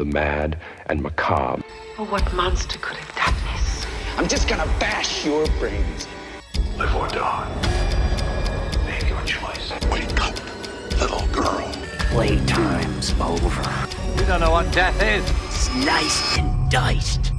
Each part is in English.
the mad and macabre. Oh, what monster could have done this? I'm just gonna bash your brains. Live or die. Make your choice. Wake up, little girl. Playtime's over. We don't know what death is. Sliced and diced.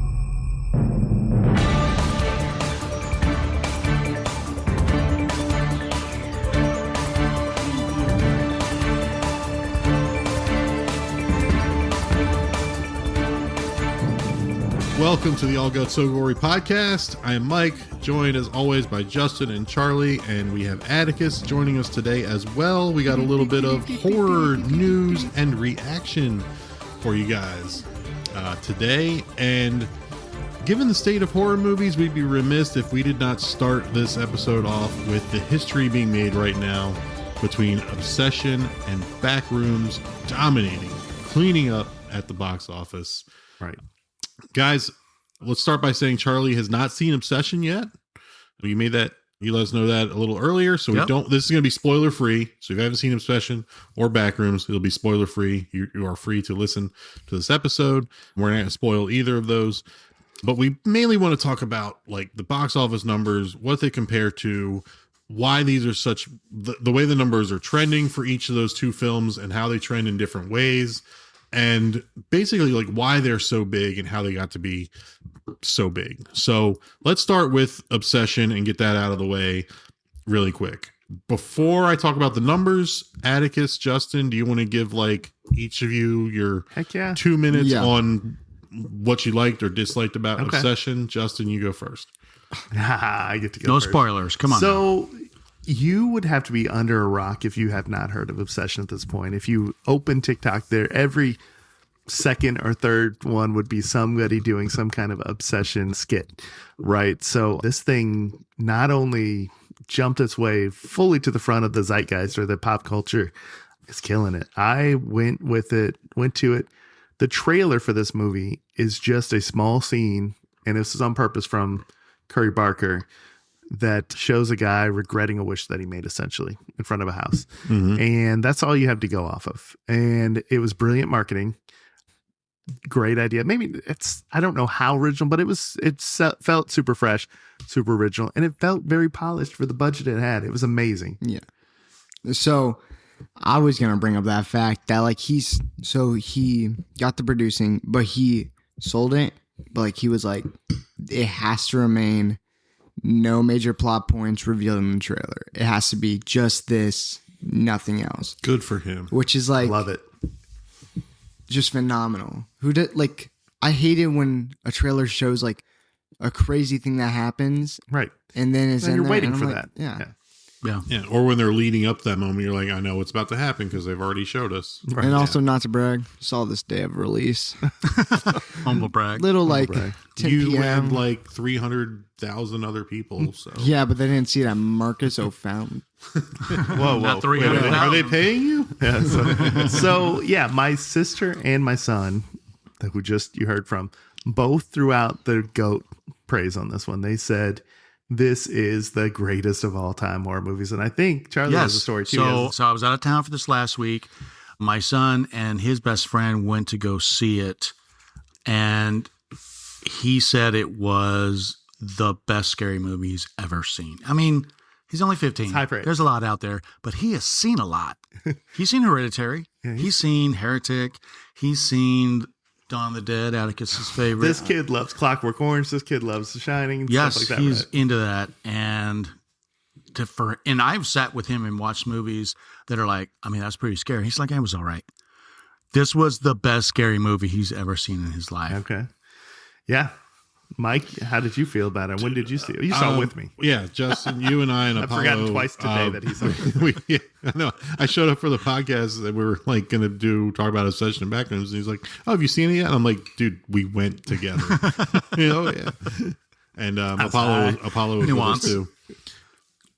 Welcome to the All Guts So Gory podcast. I am Mike, joined as always by Justin and Charlie, and we have Atticus joining us today as well. We got a little bit of horror news and reaction for you guys today. And given the state of horror movies, we'd be remiss if we did not start this episode off with the history being made right now between Obsession and Backrooms dominating, cleaning up at the box office. Right. Guys, let's start by saying Charlie has not seen Obsession yet. You let us know that a little earlier, so we don't. This is going to be spoiler free. So if you haven't seen Obsession or Backrooms, it'll be spoiler free. You are free to listen to this episode. We're not going to spoil either of those, but we mainly want to talk about like the box office numbers, what they compare to, why these are such the way the numbers are trending for each of those two films, and how they trend in different ways. And basically like why they're so big and how they got to be so big. So let's start with Obsession and get that out of the way really quick. Before I talk about the numbers, Atticus, Justin, do you want to give like each of you your 2 minutes on what you liked or disliked about Obsession? Justin, you go first. I get to go first. No spoilers. Come on. So you would have to be under a rock if you have not heard of Obsession at this point. If you open TikTok, there every second or third one would be somebody doing some kind of Obsession skit, right? So this thing not only jumped its way fully to the front of the zeitgeist or the pop culture, is killing it. I went to it. The trailer for this movie is just a small scene, and this is on purpose from Curry Barker, that shows a guy regretting a wish that he made essentially in front of a house. Mm-hmm. And that's all you have to go off of. And it was brilliant marketing. Great idea. Maybe I don't know how original, but it felt super fresh, super original. And it felt very polished for the budget it had. It was amazing. Yeah. So I was going to bring up that fact that like he got the producing, but he sold it. But like he was like, it has to remain no major plot points revealed in the trailer. It has to be just this, nothing else. Good for him. Which is like, love it. Just phenomenal. I hate it when a trailer shows like a crazy thing that happens. Right. And then you're waiting for like, that. Yeah. Or when they're leading up to that moment, you're like, I know what's about to happen because they've already showed us. Right. And also, not to brag, saw this day of release. Humble brag. Little like 10 you PM. had like 300,000 other people. So yeah, but they didn't see that Marcus O'Fountain. Whoa. Not 300,000. Are they paying you? Yeah, so yeah, my sister and my son, who just you heard from, both threw out the GOAT praise on this one. They said, this is the greatest of all time horror movies. And I think Charlie has a story too. So I was out of town for this last week. My son and his best friend went to go see it. And he said it was the best scary movie he's ever seen. I mean, he's only 15. It's high praise. There's a lot out there, but he has seen a lot. He's seen Hereditary. He's seen Heretic. He's seen Dawn of the Dead, Atticus's favorite. This kid loves Clockwork Orange. This kid loves The Shining. Yes, stuff like that, he's right? into that. And I've sat with him and watched movies that are like, I mean, that's pretty scary. He's like, it was all right. This was the best scary movie he's ever seen in his life. Okay. Yeah. Mike, how did you feel about it? When did you see it? You saw it with me. Yeah, Justin, you and I and I've Apollo. forgotten twice today that he saw it. I know. I showed up for the podcast that we were like going to talk about Obsession and Backrooms, and he's like, "Oh, have you seen it yet?" And I'm like, "Dude, we went together." Yeah. And Apollo was with us too.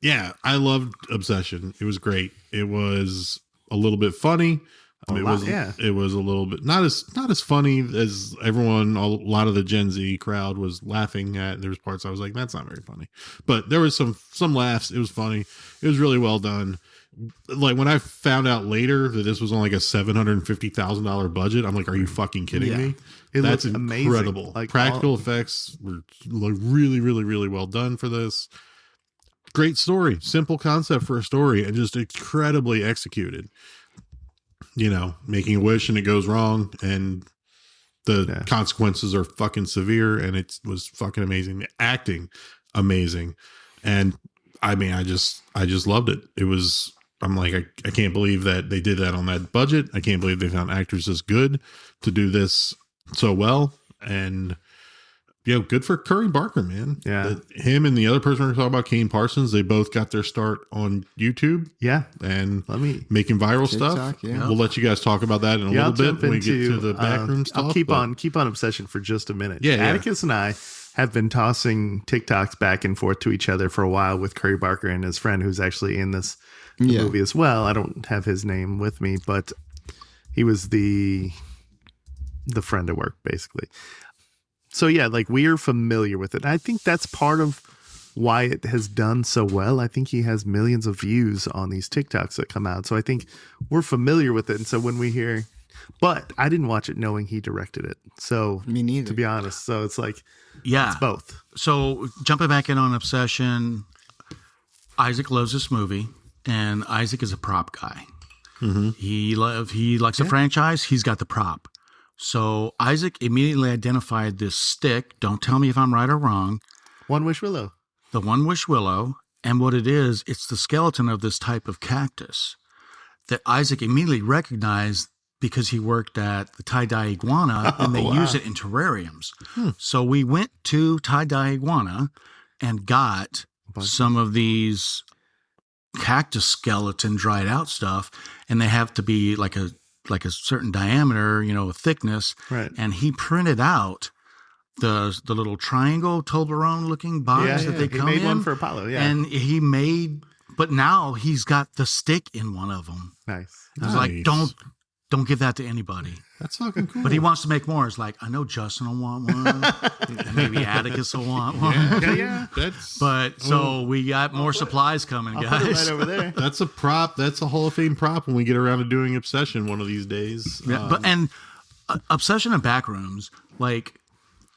Yeah, I loved Obsession. It was great. It was a little bit funny. It was a little bit not as funny as everyone. A lot of the Gen Z crowd was laughing at. There was parts I was like, that's not very funny, but there was some laughs. It was funny. It was really well done. like when I found out later that this was on like a $750,000 budget, I'm like, are you fucking kidding me? That's incredible. Like practical effects were like really, really, really well done for this. Great story, simple concept for a story, and just incredibly executed. You know, making a wish and it goes wrong, and the consequences are fucking severe, and it was fucking amazing. The acting, amazing. And I mean, I just loved it. It was, I'm like, I can't believe that they did that on that budget. I can't believe they found actors as good to do this so well. And good for Curry Barker, man. Yeah. Him and the other person we're talking about, Kane Parsons, they both got their start on YouTube. Yeah. And making viral stuff. Yeah. We'll let you guys talk about that in a little bit when we get to the backroom stuff. I'll keep on Obsession for just a minute. Yeah. Atticus and I have been tossing TikToks back and forth to each other for a while with Curry Barker and his friend who's actually in this movie as well. I don't have his name with me, but he was the friend at work, basically. So yeah, like we are familiar with it. I think that's part of why it has done so well. I think he has millions of views on these TikToks that come out. So I think we're familiar with it. And so when we hear, but I didn't watch it knowing he directed it. So me neither, to be honest. So it's like, it's both. So jumping back in on Obsession, Isaac loves this movie, and Isaac is a prop guy. Mm-hmm. He likes a franchise. He's got the prop. So Isaac immediately identified this stick. Don't tell me if I'm right or wrong. One Wish Willow. The One Wish Willow. And what it is, it's the skeleton of this type of cactus that Isaac immediately recognized because he worked at the tie-dye iguana, and they use it in terrariums. So we went to tie-dye iguana and got some of these cactus skeleton dried out stuff, and they have to be like a certain diameter, a thickness. Right. And he printed out the little triangle Toblerone looking box that they come in. He made one for Apollo, And but now he's got the stick in one of them. Nice. He's like, don't give that to anybody. That's fucking cool. But he wants to make more. It's like, I know Justin will want one. And maybe Atticus will want one. Yeah. So we got more supplies coming, guys. Put it right over there. That's a prop. That's a Hall of Fame prop when we get around to doing Obsession one of these days. Yeah, Obsession and Backrooms, like,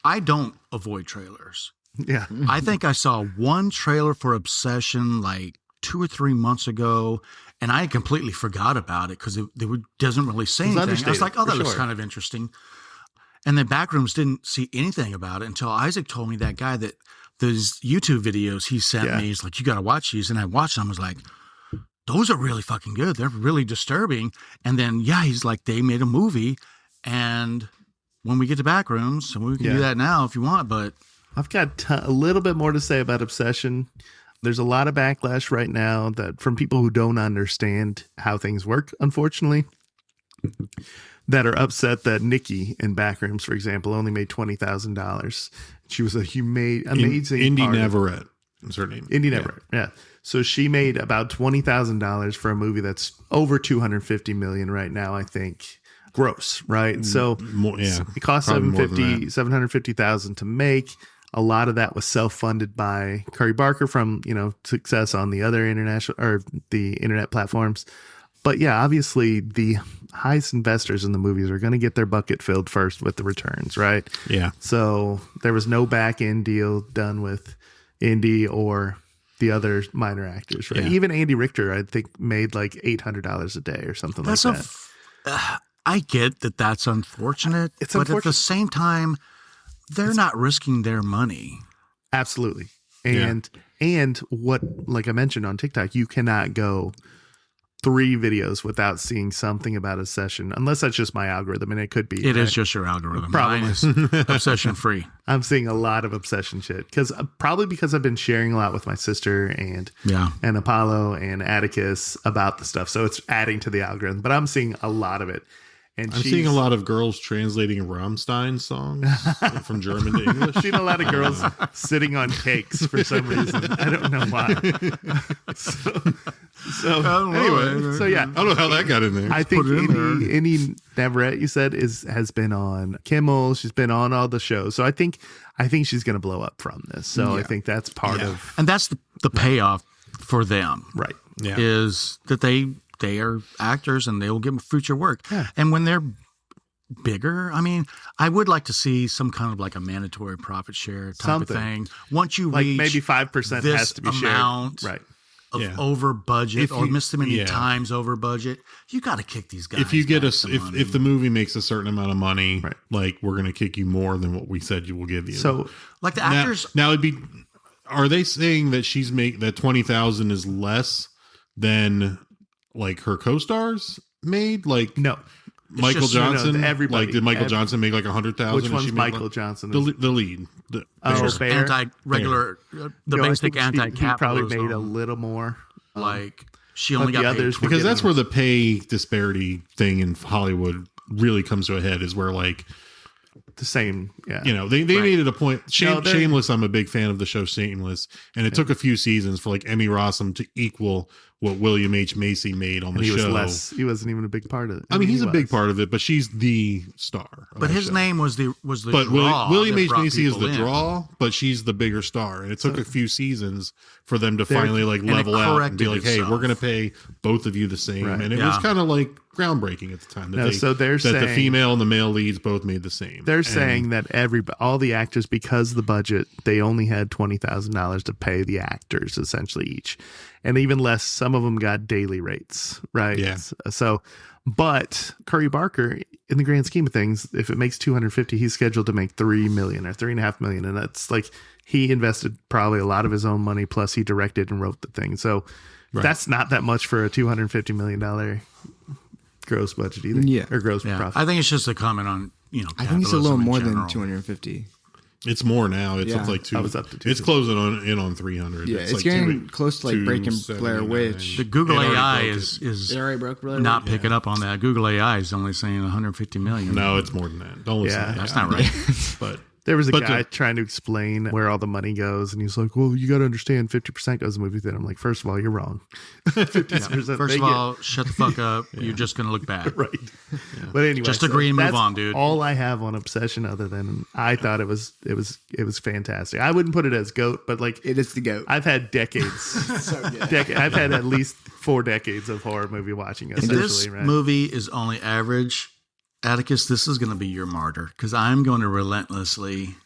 I don't avoid trailers. Yeah. I think I saw one trailer for Obsession like 2 or 3 months ago, and I completely forgot about it because it doesn't really say anything. I was like, that looks kind of interesting. And then Backrooms didn't see anything about it until Isaac told me that guy that those YouTube videos he sent me, he's like, you got to watch these. And I watched them. I was like, those are really fucking good. They're really disturbing. And then, he's like, they made a movie. And when we get to Backrooms, and we can do that now if you want, but I've got a little bit more to say about Obsession. There's a lot of backlash right now that from people who don't understand how things work, unfortunately, that are upset that Nikki in Backrooms, for example, only made $20,000. She was amazing. Indy Navarrete is her name. Indy Navarrete, yeah. So she made about $20,000 for a movie that's over $250 million right now, I think. Gross, right? So it cost $750,000 to make. A lot of that was self-funded by Curry Barker from, success on the other the internet platforms. But obviously the highest investors in the movies are going to get their bucket filled first with the returns, right? Yeah. So there was no back-end deal done with Indy or the other minor actors, right? Yeah. Even Andy Richter, I think, made like $800 a day or something like that. I get that that's unfortunate, but at the same time, they're not risking their money. Absolutely. And what, like I mentioned on TikTok, you cannot go 3 videos without seeing something about Obsession, unless that's just my algorithm, and it could be. It is just your algorithm. Probably. Mine is Obsession free. I'm seeing a lot of Obsession shit because I've been sharing a lot with my sister and Apollo and Atticus about the stuff, so it's adding to the algorithm. But I'm seeing a lot of it. And I'm seeing a lot of girls translating Rammstein songs from German to English. I've seen a lot of girls sitting on cakes for some reason. I don't know why. Anyway, I don't know how that got in there. I think Indy Navarrete, you said, has been on Kimmel. She's been on all the shows. So I think she's going to blow up from this. So I think that's part of, and that's the payoff for them, right? is that they are actors and they will give them future work. Yeah. And when they're bigger, I mean, I would like to see some kind of like a mandatory profit share type of thing. Once you like reach maybe 5% this has to be amount shared. Right. of over budget If or you- missed so many yeah. times over budget, you got to kick these guys. If you get back us, some if money. if the movie makes a certain amount of money, Right. like we're gonna kick you more than what we said you will give you. So like the actors, now it'd be. Are they saying that she's that 20,000 is less than like her co-stars made? Like no. Michael just- Johnson. everybody. Like did Michael Johnson make like 100,000? Which and one's she made Michael like- Johnson? The lead. The Oh, just Bear? anti-regular, the No, I basic think he anti-capitalism. probably made a little more. Like she only but got the paid others- because that's where the pay disparity thing in Hollywood really comes to a head. Is where like The same. Yeah. you know they made it a point. No, they're- Shameless. I'm a big fan of the show Shameless, and it took a few seasons for like Emmy Rossum to equal what William H. Macy made on the he show. He wasn't even a big part of it. I mean, he's he a big was. part of it, but she's the star. of But the his show. name was the But draw William that H. brought Macy is people the in. draw, but she's the bigger star. And it took a few seasons for them to finally like and it level out and be corrected like, hey, itself. we're going to pay both of you the same. Right. And it was Yeah. kind of like groundbreaking at the time. That No, so they're that the saying- female and the male leads both made the same. They're And saying that all the actors, because of the budget, they only had $20,000 to pay the actors essentially each, and even less. Some of them got daily rates, right? Yeah. So, but Curry Barker, in the grand scheme of things, if it makes 250, he's scheduled to make $3 million or $3.5 million, and that's like he invested probably a lot of his own money. Plus, he directed and wrote the thing. So that's not that much for a $250 million gross budget either. Yeah. Or gross Yeah, profit. I think it's just a comment on I think it's a little capitalism in more general. than 250. it's more now. It's Yeah. up to like two. I was up to It's 250. closing in on 300. Yeah, it's like getting close to like breaking Blair 279. Witch. The Google It already AI broke is It already broke Blair not Witch? picking up on that. Google AI is only saying 150 million. No, it's more than that. Don't listen. Yeah. to that That's guy. not right. But There was a But guy the- trying to explain where all the money goes, and he's like, "Well, you got to understand, 50% goes to movie theater." I'm like, first of all, you're wrong. 50%. First of all, shut the fuck up. You're just going to look bad. right. But anyway, Just agree and move that's on, dude. All I have on Obsession, other than I thought it was fantastic. I wouldn't put it as GOAT, but like It is the GOAT. I've had decades. So good. I've had at least 4 decades of horror movie watching. If Essentially, this right? movie is only average, Atticus, this is going to be your martyr because I'm going to relentlessly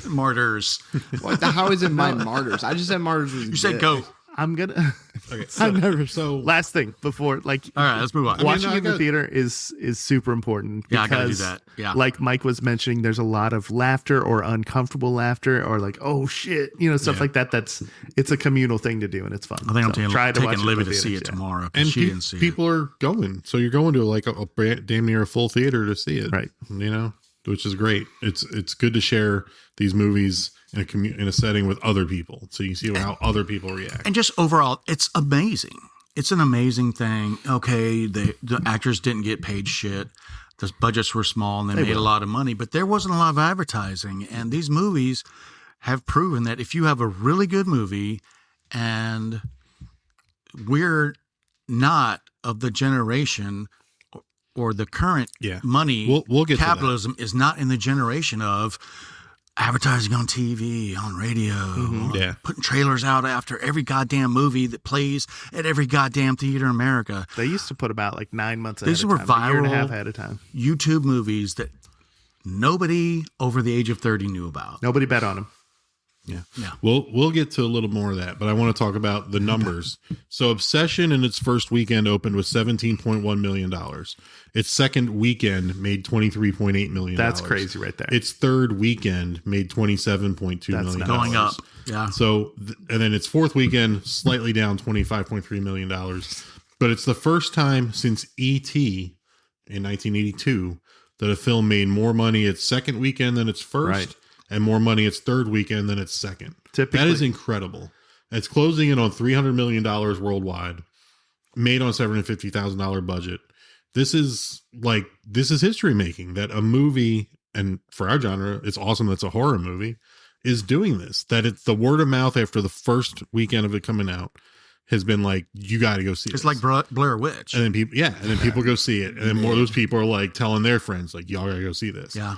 martyrs. What the, how is it my martyrs? I just said martyrs was You said good. go. I'm gonna. okay, I never. so Last thing before, like, All right, let's move on. watching I in the got- theater is super important. Yeah, I gotta do because, that. Yeah. like Mike was mentioning, there's a lot of laughter or uncomfortable laughter or like, oh shit, stuff Yeah. like that. It's a communal thing to do, and it's fun. I think I'm So try to watch taking it in Libby the to see theaters, it yeah. tomorrow because and she didn't see people are going, so you're going to like a damn near a full theater to see it, Right. Which is great. It's good to share these movies in a setting with other people, so you see how other people react. And just overall, it's amazing. It's an amazing thing. Okay, the actors didn't get paid shit. The budgets were small and they made a lot of money, but there wasn't a lot of advertising. And these movies have proven that if you have a really good movie, and we're not of the generation or the current Yeah. money, We'll get to that. capitalism is not in the generation of advertising on TV, on radio, Yeah. putting trailers out after every goddamn movie that plays at every goddamn theater in America. They used to put about like 9 months ahead These of were time, a year and a viral- half ahead of time. YouTube movies that nobody over the age of 30 knew about. Nobody bet on them. Yeah. We'll get to a little more of that, but I want to talk about the numbers. So Obsession in its first weekend opened with $17.1 million. Its second weekend made $23.8 million. That's crazy right there. Its third weekend made $27.2 million. nuts. Going up. Yeah. So, and then its fourth weekend, slightly down $25.3 million. But it's the first time since E.T. in 1982 that a film made more money its second weekend than its first. Right. And more money its third weekend than its second. Typically. That is incredible. It's closing in on $300 million worldwide, made on $750,000 budget. This is history making, that a movie, and for our genre, it's awesome that's a horror movie, is doing this. That it's the word of mouth after the first weekend of it coming out has been like, you got to go see it. It's like Blair Witch. And then people go see it. And then more of those people are like telling their friends, like, y'all got to go see this. Yeah.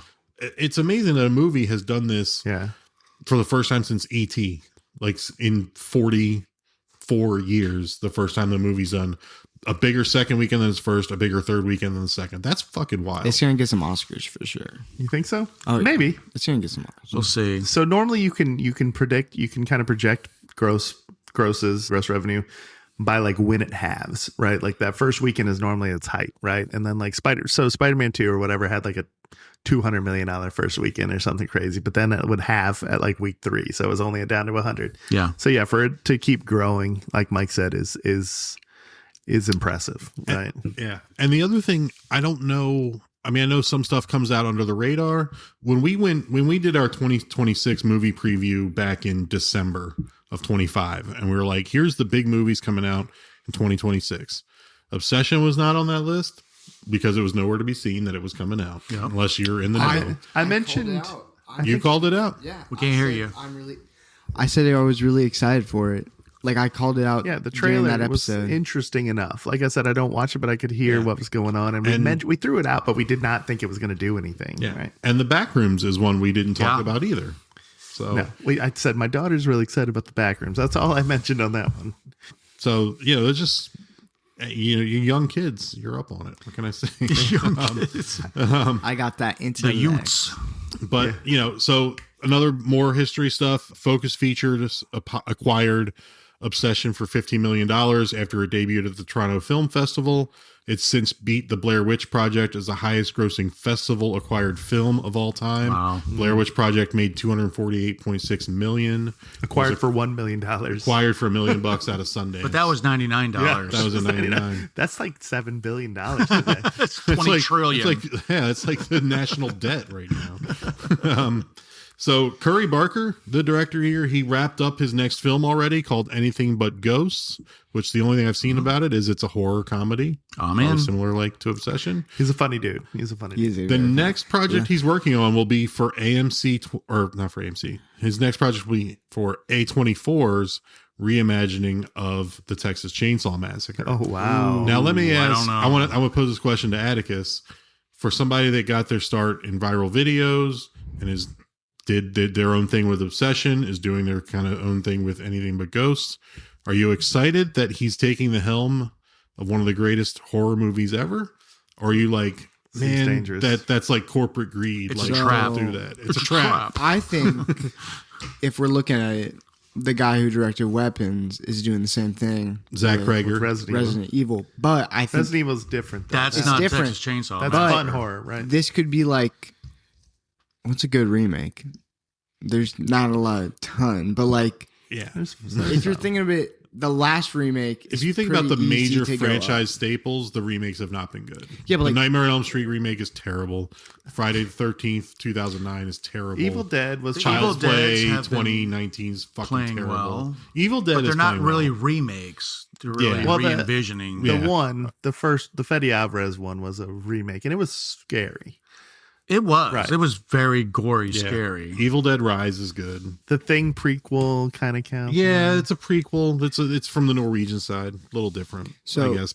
It's amazing that a movie has done this Yeah. for the first time since E.T., like in 40 4 years the first time the movie's done. A bigger second weekend than its first, a bigger third weekend than the second. That's fucking wild. It's gonna get some Oscars for sure. You think so? Oh, maybe. Yeah. It's gonna get some Oscars. We'll see. So normally you can kind of project gross revenue by like when it halves, right? Like that first weekend is normally its height, right? And then like Spider-Man 2 or whatever had like a $200 million first weekend or something crazy, but then it would halve at like week 3, so it was only down to 100. Yeah. So yeah, for it to keep growing, like Mike said, is impressive, right? Yeah. And the other thing, I don't know. I mean, I know some stuff comes out under the radar. When we did our 2026 movie preview back in December of 25, and we were like, here's the big movies coming out in 2026. Obsession was not on that list because it was nowhere to be seen that it was coming out, unless you're in the know. I mentioned you called it out. Yeah, we can't hear you. I said I was really excited for it. Like I called it out. Yeah, the during trailer that was episode. interesting enough. Like I said, I don't watch it, but I could hear what was going on, and we threw it out, but we did not think it was going to do anything. Yeah, right. And the Backrooms is one we didn't talk about either. So no, I said my daughter's really excited about the Backrooms. That's all I mentioned on that one. So they're just you young kids. You're up on it. What can I say? Young kids. I got that into The Utes. But so another more history stuff. Focus Features acquired Obsession for $15 million after it debuted at the Toronto Film Festival. It's since beat the Blair Witch Project as the highest grossing festival acquired film of all time. Wow. Blair Witch Project made $248.6 million. Acquired for $1 million. Acquired for $1 million out of Sundance. But that was $99. Yeah, that was in 99. That's like $7 billion today. That's 20 trillion. It's like the national debt right now. So Curry Barker, the director here, he wrapped up his next film already called Anything But Ghosts, which the only thing I've seen about it is it's a horror comedy. Oh, man. Similar to Obsession. He's a funny dude. The next project he's working on will be for AMC, or not for AMC. His next project will be for A24's reimagining of the Texas Chainsaw Massacre. Oh, wow. Now let me ask, I I want to pose this question to Atticus. For somebody that got their start in viral videos and did their own thing with Obsession, is doing their kind of own thing with Anything But Ghosts, are you excited that he's taking the helm of one of the greatest horror movies ever? Or are you like, man, that's like corporate greed? It's like, a trap. Do that. It's a trap. I think if we're looking at it, the guy who directed Weapons is doing the same thing. Zach Krager. With Resident Evil. But I think Resident Evil's different. That's It's not different. Texas Chainsaw. That's But- fun horror, right? this could be like, what's a good remake? There's not a ton, but like, Yeah. if you're thinking of it, the last remake. If is you think about the pretty easy major to go franchise up. staples, the remakes have not been good. Yeah, but the like- Nightmare on Elm Street remake is terrible. Friday the 13th, 2009 is terrible. Evil Dead was Child's Evil Deads Play have been 2019 is fucking playing terrible. well. Evil Dead But they're is not playing really well. remakes. They're really Yeah. Well, the- re-envisioning. The Fede Alvarez one was a remake, and it was scary. It was. Right. It was very gory, Yeah. scary. Evil Dead Rise is good. The Thing prequel kind of counts. Yeah, it's a prequel. It's from the Norwegian side, a little different, So- I guess.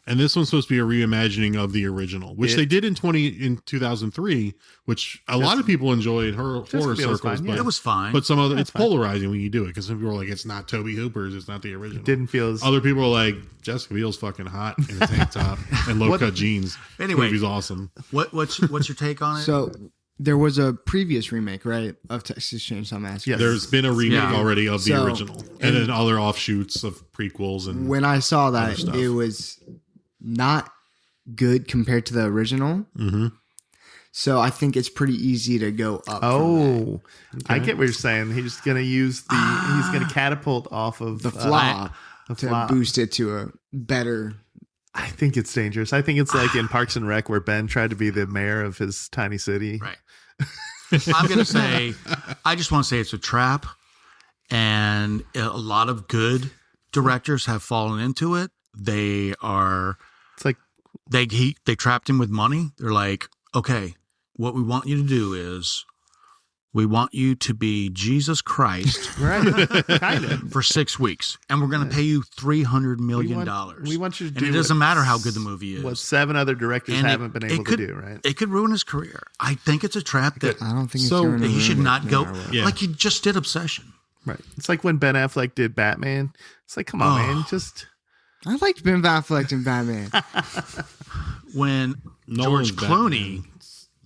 And this one's supposed to be a reimagining of the original, which they did in 2003, which a lot of people enjoy in horror circles. was fine, yeah. It was fine. But some other, it's polarizing when you do it because some people are like, it's not Toby Hooper's, it's not the original. Didn't feel as Other people are like, Jessica Biel's fucking hot in a tank top and low cut jeans. Anyway. Movie's awesome. What's your take on it? So there was a previous remake, right, of Texas Chainsaw Massacre. Yes. There's been a remake Yeah. already of the So- original, and then other offshoots of prequels and When I saw other that, stuff. it was not good compared to the original. Mhm. So I think it's pretty easy to go up. from that. Oh, I get what you're saying. He's going to use he's going to catapult off of The flop the to flop. boost it to a better. I think it's dangerous. I think it's like in Parks and Rec where Ben tried to be the mayor of his tiny city. Right. I'm going to say, I just want to say it's a trap. And a lot of good directors have fallen into it. They are, It's like they trapped him with money. They're like, okay, what we want you to do is we want you to be Jesus Christ right, kind of. for 6 weeks. And we're going to pay you $300 million. We want you to do and it doesn't what- matter how good the movie is. What 7 other directors And haven't been able could, to do, right? It could ruin his career. I think it's a trap that I don't think So, it's going to he should ruin not it go no matter what. Yeah. like he just did Obsession. Right. It's like when Ben Affleck did Batman. It's like, come on, man, just. I liked Ben Affleck in Batman. When Nolan's George Clooney Batman,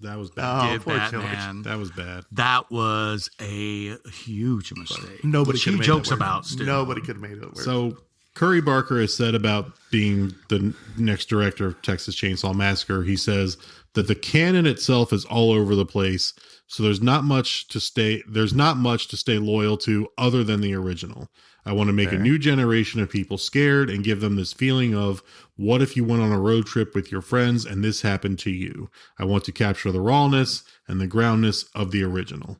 that was bad. did poor Batman, That was bad. that was a huge mistake. Nobody which could he have made jokes it work. about still. Nobody could have made it work. So Curry Barker has said about being the next director of Texas Chainsaw Massacre, he says that the canon itself is all over the place. So there's not much to stay loyal to other than the original. I want to make a new generation of people scared and give them this feeling of what if you went on a road trip with your friends and this happened to you. I want to capture the rawness and the groundness of the original.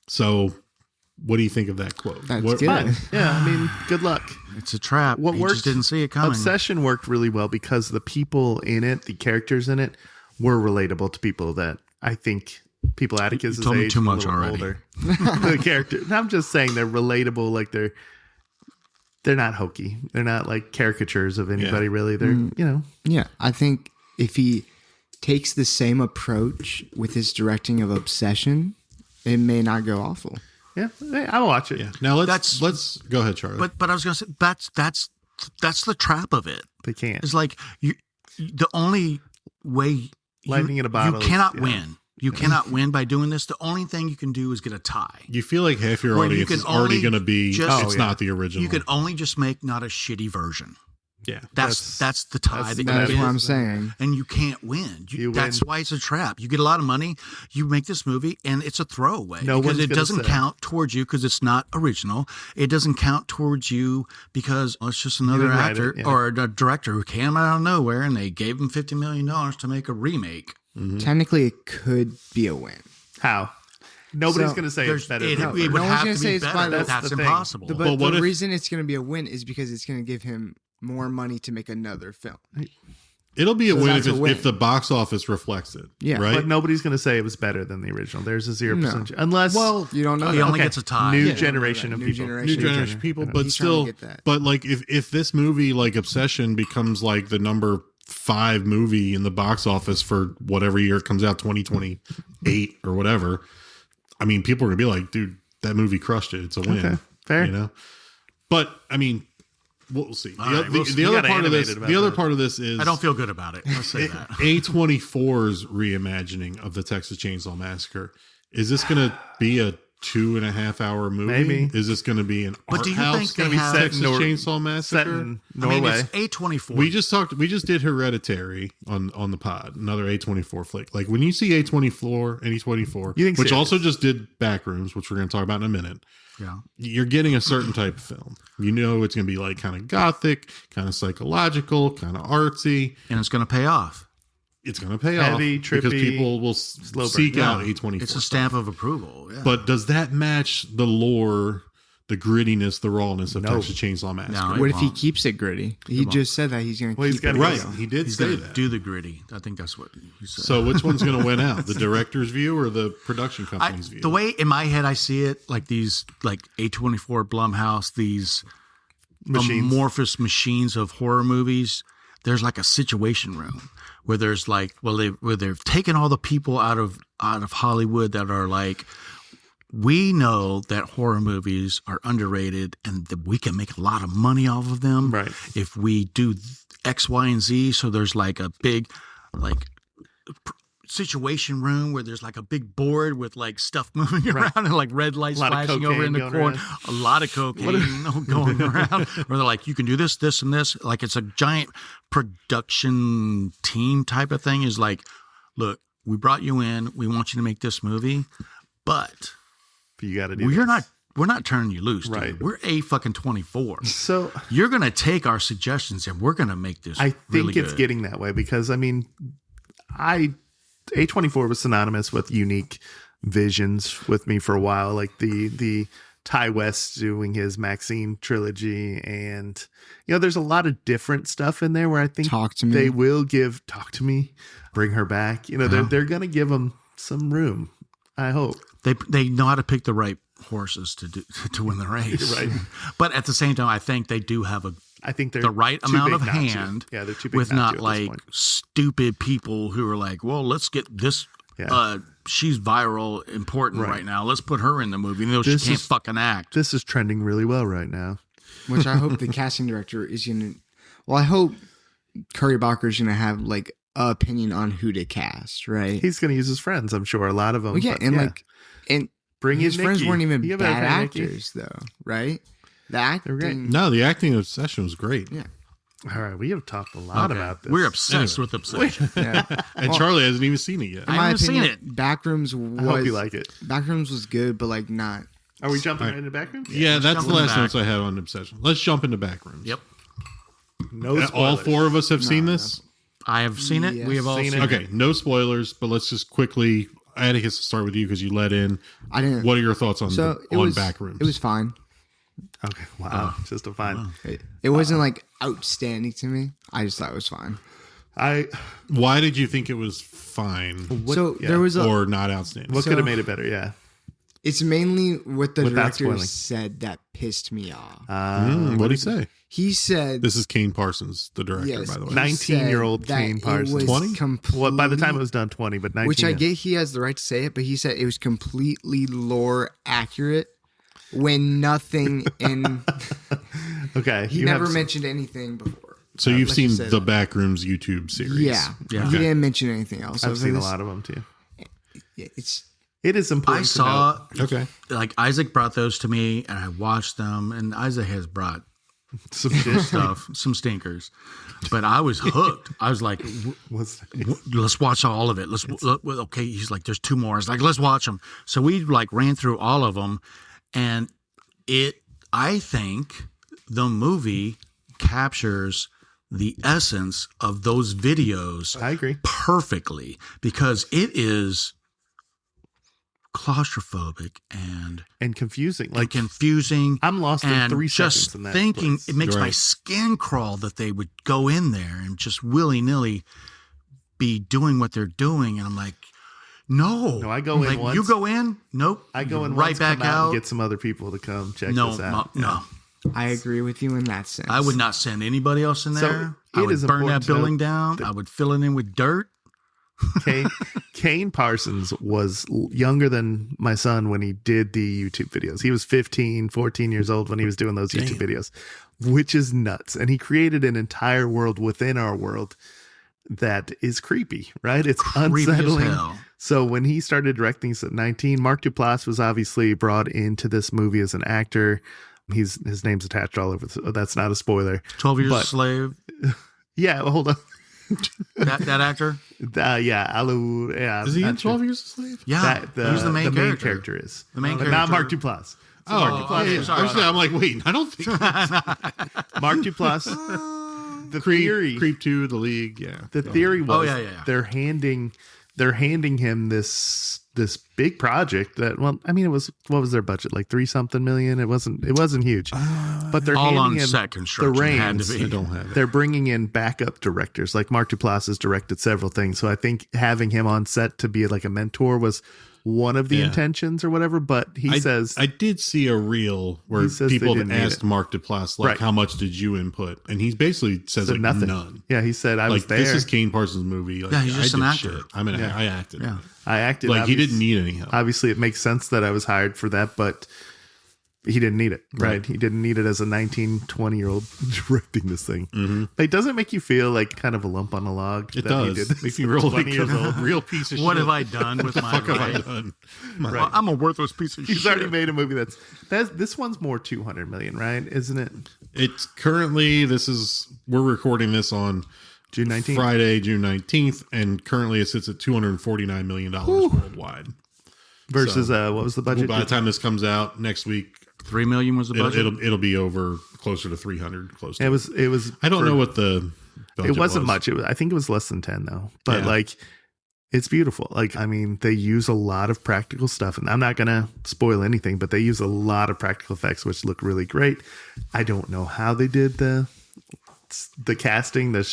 So what do you think of that quote? That's What- good. Fine. Yeah, I mean, good luck. It's a trap. What He worked? just didn't see it coming. Obsession worked really well because the people in it, the characters in it, were relatable to people that I think people Atticus' You told me age too and a much little already. older. The character. I'm just saying they're relatable. Like they're not hokey. They're not like caricatures of anybody. Really, they're Yeah, I think if he takes the same approach with his directing of Obsession, it may not go awful. yeah. Hey, I'll watch it. Yeah. Now That's- let's go ahead, Charlie. But I was gonna say that's the trap of it. They can't. It's like the only way Lightning in a bottle You is- cannot yeah. win. You cannot win by doing this. The only thing you can do is get a tie. you feel like half your Where you audience can is already only going to be, just- it's not the original. You can only just make not a shitty version. yeah. That's the tie that's that what you That's it get. what is. I'm saying. And you can't win. You That's win. why it's a trap. You get a lot of money. You make this movie, and it's a throwaway No because one's it gonna doesn't say. count towards you because it's not original. It doesn't count towards you because it's just another didn't write actor it, yeah. or a director who came out of nowhere and they gave him $50 million to make a remake. Technically, it could be a win. How? Nobody's So, going to say it's better. It than would No one's have gonna to say be it's better. better. That's That's the thing. impossible. But Well, what the if- reason it's going to be a win is because it's going to give him more money to make another film. It'll be a So win that's a win. if the box office reflects it. Yeah. Right. But nobody's going to say it was better than the original. There's a 0% No. unless You don't know. He that. only gets a tie. new Yeah. generation of New people. generation. New generation of people, but He's trying to still, get that. but like if this movie like Obsession becomes like the number 5 movie in the box office for whatever year it comes out, 2028 or whatever, I mean, people are gonna be like, dude, that movie crushed it. It's a win. Okay, fair. You know, but I mean, we'll see. All right, we'll see. The You other got part of this, animated about the other that. part of this is I don't feel good about it. Let's say that. A24's reimagining of the Texas Chainsaw Massacre. Is this going to be a 2.5 hour movie? Maybe. Is this going to be an But art do you house? think Gonna they be have- Texas Set in Chainsaw Set Massacre? in I mean, Norway. it's A24. We just did Hereditary on the pod, another A24 flick. Like when you see A24, You think which serious? also just did Backrooms, which we're going to talk about in a minute. Yeah. You're getting a certain type of film. You know it's going to be like kind of gothic, kind of psychological, kind of artsy. And it's going to pay off. It's going to pay Heavy, off because trippy, people will slow burn. seek Yeah. out A24. It's a stamp of approval. Yeah. But does that match the lore, the grittiness, the rawness of No. Texas Chainsaw Massacre? No, What if he won't. keeps it gritty? He just said that he's going to Well, he's keep it gotta Right, go. he did He's say going to that. do the gritty. I think that's what he said. So which one's going to win out, the director's view or the production company's view? The way in my head I see it, like these, like A24 Blumhouse, these Machines. amorphous machines of horror movies. There's like a situation room where there's like, where they've taken all the people out of Hollywood that are like, we know that horror movies are underrated and that we can make a lot of money off of them Right. if we do X, Y, and Z. So there's like a big, like, situation room where there's like a big board with like stuff moving around and like red lights A lot of flashing over in the cocaine going corner. around. A lot of cocaine going around. Where they're like, you can do this, this, and this. Like it's a giant production team type of thing. Is like, look, we brought you in. We want you to make this movie, but You got to do we're this. not turning you loose, dude. Right. We're A24. So You're gonna take our suggestions and we're gonna make this. I think really it's good. getting that way because I mean, A24 was synonymous with unique visions with me for a while, like the Ty West doing his Maxine trilogy, and there's a lot of different stuff in there where I think Talk to Me. they will give Talk to Me, Bring Her Back. They're gonna give them some room. I hope. They know how to pick the right horses to win the race. Right. But at the same time, I think they do have I think they're the right too amount big of not to. hand. Yeah, they're too big with not not to at this like point. stupid people who are like, well, let's get this she's viral, important right now. Let's put her in the movie, even though she can't fucking act. This is trending really well right now. Which I hope the casting director is gonna. Well, I hope Curry Barker's gonna have like an opinion on who to cast. Right? He's gonna use his friends. I'm sure a lot of them. Well, yeah, and bring his friends weren't even bad bad actors, though. Right? The acting. No, the acting of Obsession was great. Yeah. All right, we have talked a lot about this. We're obsessed with Obsession. And Charlie hasn't even seen it yet. In my opinion, Backrooms was. I hope you like it. Backrooms was good, but like not. Are we jumping right into Backrooms? Yeah, that's the last notes I had on Obsession. Let's jump into Backrooms. Yep. No spoilers. All four of us have seen this? I have seen it. Yes. We have all seen it. Okay, no spoilers, but let's just quickly. Atticus, to start with you because you let in. I didn't. What are your thoughts on Backrooms? It was fine. Okay, wow, just a fine. It wasn't like outstanding to me. I just thought it was fine. Why did you think it was fine? There was or not outstanding? What could have made it better? Yeah, it's mainly what the Without director spoiling. said that pissed me off. What did he say? He said This is Kane Parsons, the director, yes, by the way. 19-year-old Kane Parsons. 20? Well, by the time it was done, 20, but 19. Which I get he has the right to say it, but he said it was completely lore accurate when nothing in. Okay, He never mentioned anything before. So you've Let's seen just say the that. Backrooms YouTube series. Yeah. He didn't mention anything else. I've seen a lot of them too. It is important. I saw. Okay. Like Isaac brought those to me, and I watched them. And Isaac has brought some shit. stuff, some stinkers, but I was hooked. I was like, let's watch all of it. Okay. He's like, there's two more. I was like, let's watch them. So we like ran through all of them, and I think the movie captures the essence of those videos. I agree perfectly because it is claustrophobic and confusing. I'm lost in 3 just seconds in that thinking place. It makes my skin crawl that they would go in there and just willy-nilly be doing what they're doing, and I'm like, no, I go in like, once. You go in, nope. I go in right once, back come out, out. and get some other people to come check this out. No. I agree with you in that sense. I would not send anybody else in there. So I would burn that building down. I would fill it in with dirt. Kane Parsons was younger than my son when he did the YouTube videos. He was 15, 14 years old when he was doing those YouTube videos, which is nuts. And he created an entire world within our world that is creepy, right? It's Creepy unsettling. as hell. So when he started directing this at 19, Mark Duplass was obviously brought into this movie as an actor. His name's attached all over. So that's not a spoiler. 12 Years a Slave. Yeah, well, hold on. that actor? Yeah. Is he in 12 Years a Slave? Yeah, he's the main character. character is. The main but character. not Mark Duplass. Yeah. Sorry. I'm like, wait, I don't think Mark Duplass. The theory. Creep 2, The League, yeah. The theory was yeah. they're handing him this big project that, well, I mean, it was, what was their budget? Like 3-something million? It wasn't huge. But they're all handing on him set construction. the Had reins. to be. I don't have it. They're bringing in backup directors. Like Mark Duplass has directed several things. So I think having him on set to be like a mentor was one of the intentions or whatever. But he says, I did see a reel where people have asked Mark Duplass, like, how much did you input? And he basically says, like, nothing. None. Yeah, he said, I was there. This is Kane Parsons' movie. Like, Yeah, he's just I an did actor. shit. I acted. Yeah. I acted. Like, he didn't need any help. Obviously, it makes sense that I was hired for that, but he didn't need it, right? He didn't need it as a 19, 20-year-old directing this thing. Mm-hmm. Like, doesn't it make you feel like kind of a lump on a log? It does. Makes you real, 20 years old. real piece of What shit. have I done with my What have I life? done? Well, I'm a worthless piece of shit. He's already made a movie that's this one's more 200 million, right? Isn't it? It's currently, we're recording this on June 19th. Friday, June 19th, and currently it sits at $249 million worldwide. Versus, what was the budget? By the time this comes out next week, $3 million was the budget. it'll be over closer to 300. Close to It was. I don't know what the budget It wasn't was. much. I think it was less than 10 though. But like, it's beautiful. Like, I mean, they use a lot of practical stuff, and I'm not gonna spoil anything, but they use a lot of practical effects, which look really great. I don't know how they did the casting, the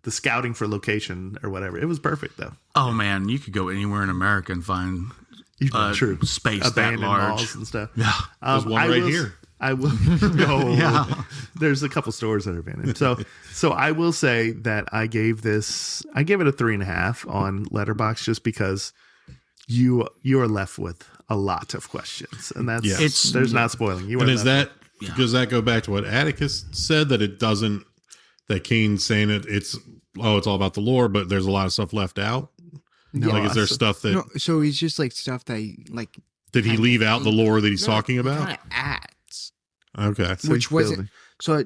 scouting for location or whatever. It was perfect though. Oh man, you could go anywhere in America and find True. space that Abandoned large. malls and stuff. Yeah, There's one right here. I will no. Yeah. There's a couple stores that are abandoned. So I will say that I gave it a 3.5 on Letterboxd just because you are left with a lot of questions, and that's there's not spoiling. You and is that does that go back to what Atticus said, that it doesn't, that Kane's saying it's all about the lore, but there's a lot of stuff left out? No, like, is there stuff that so he's just like stuff that he, like, did he leave out the lore that he's talking about? Kind of adds, okay, so which wasn't so.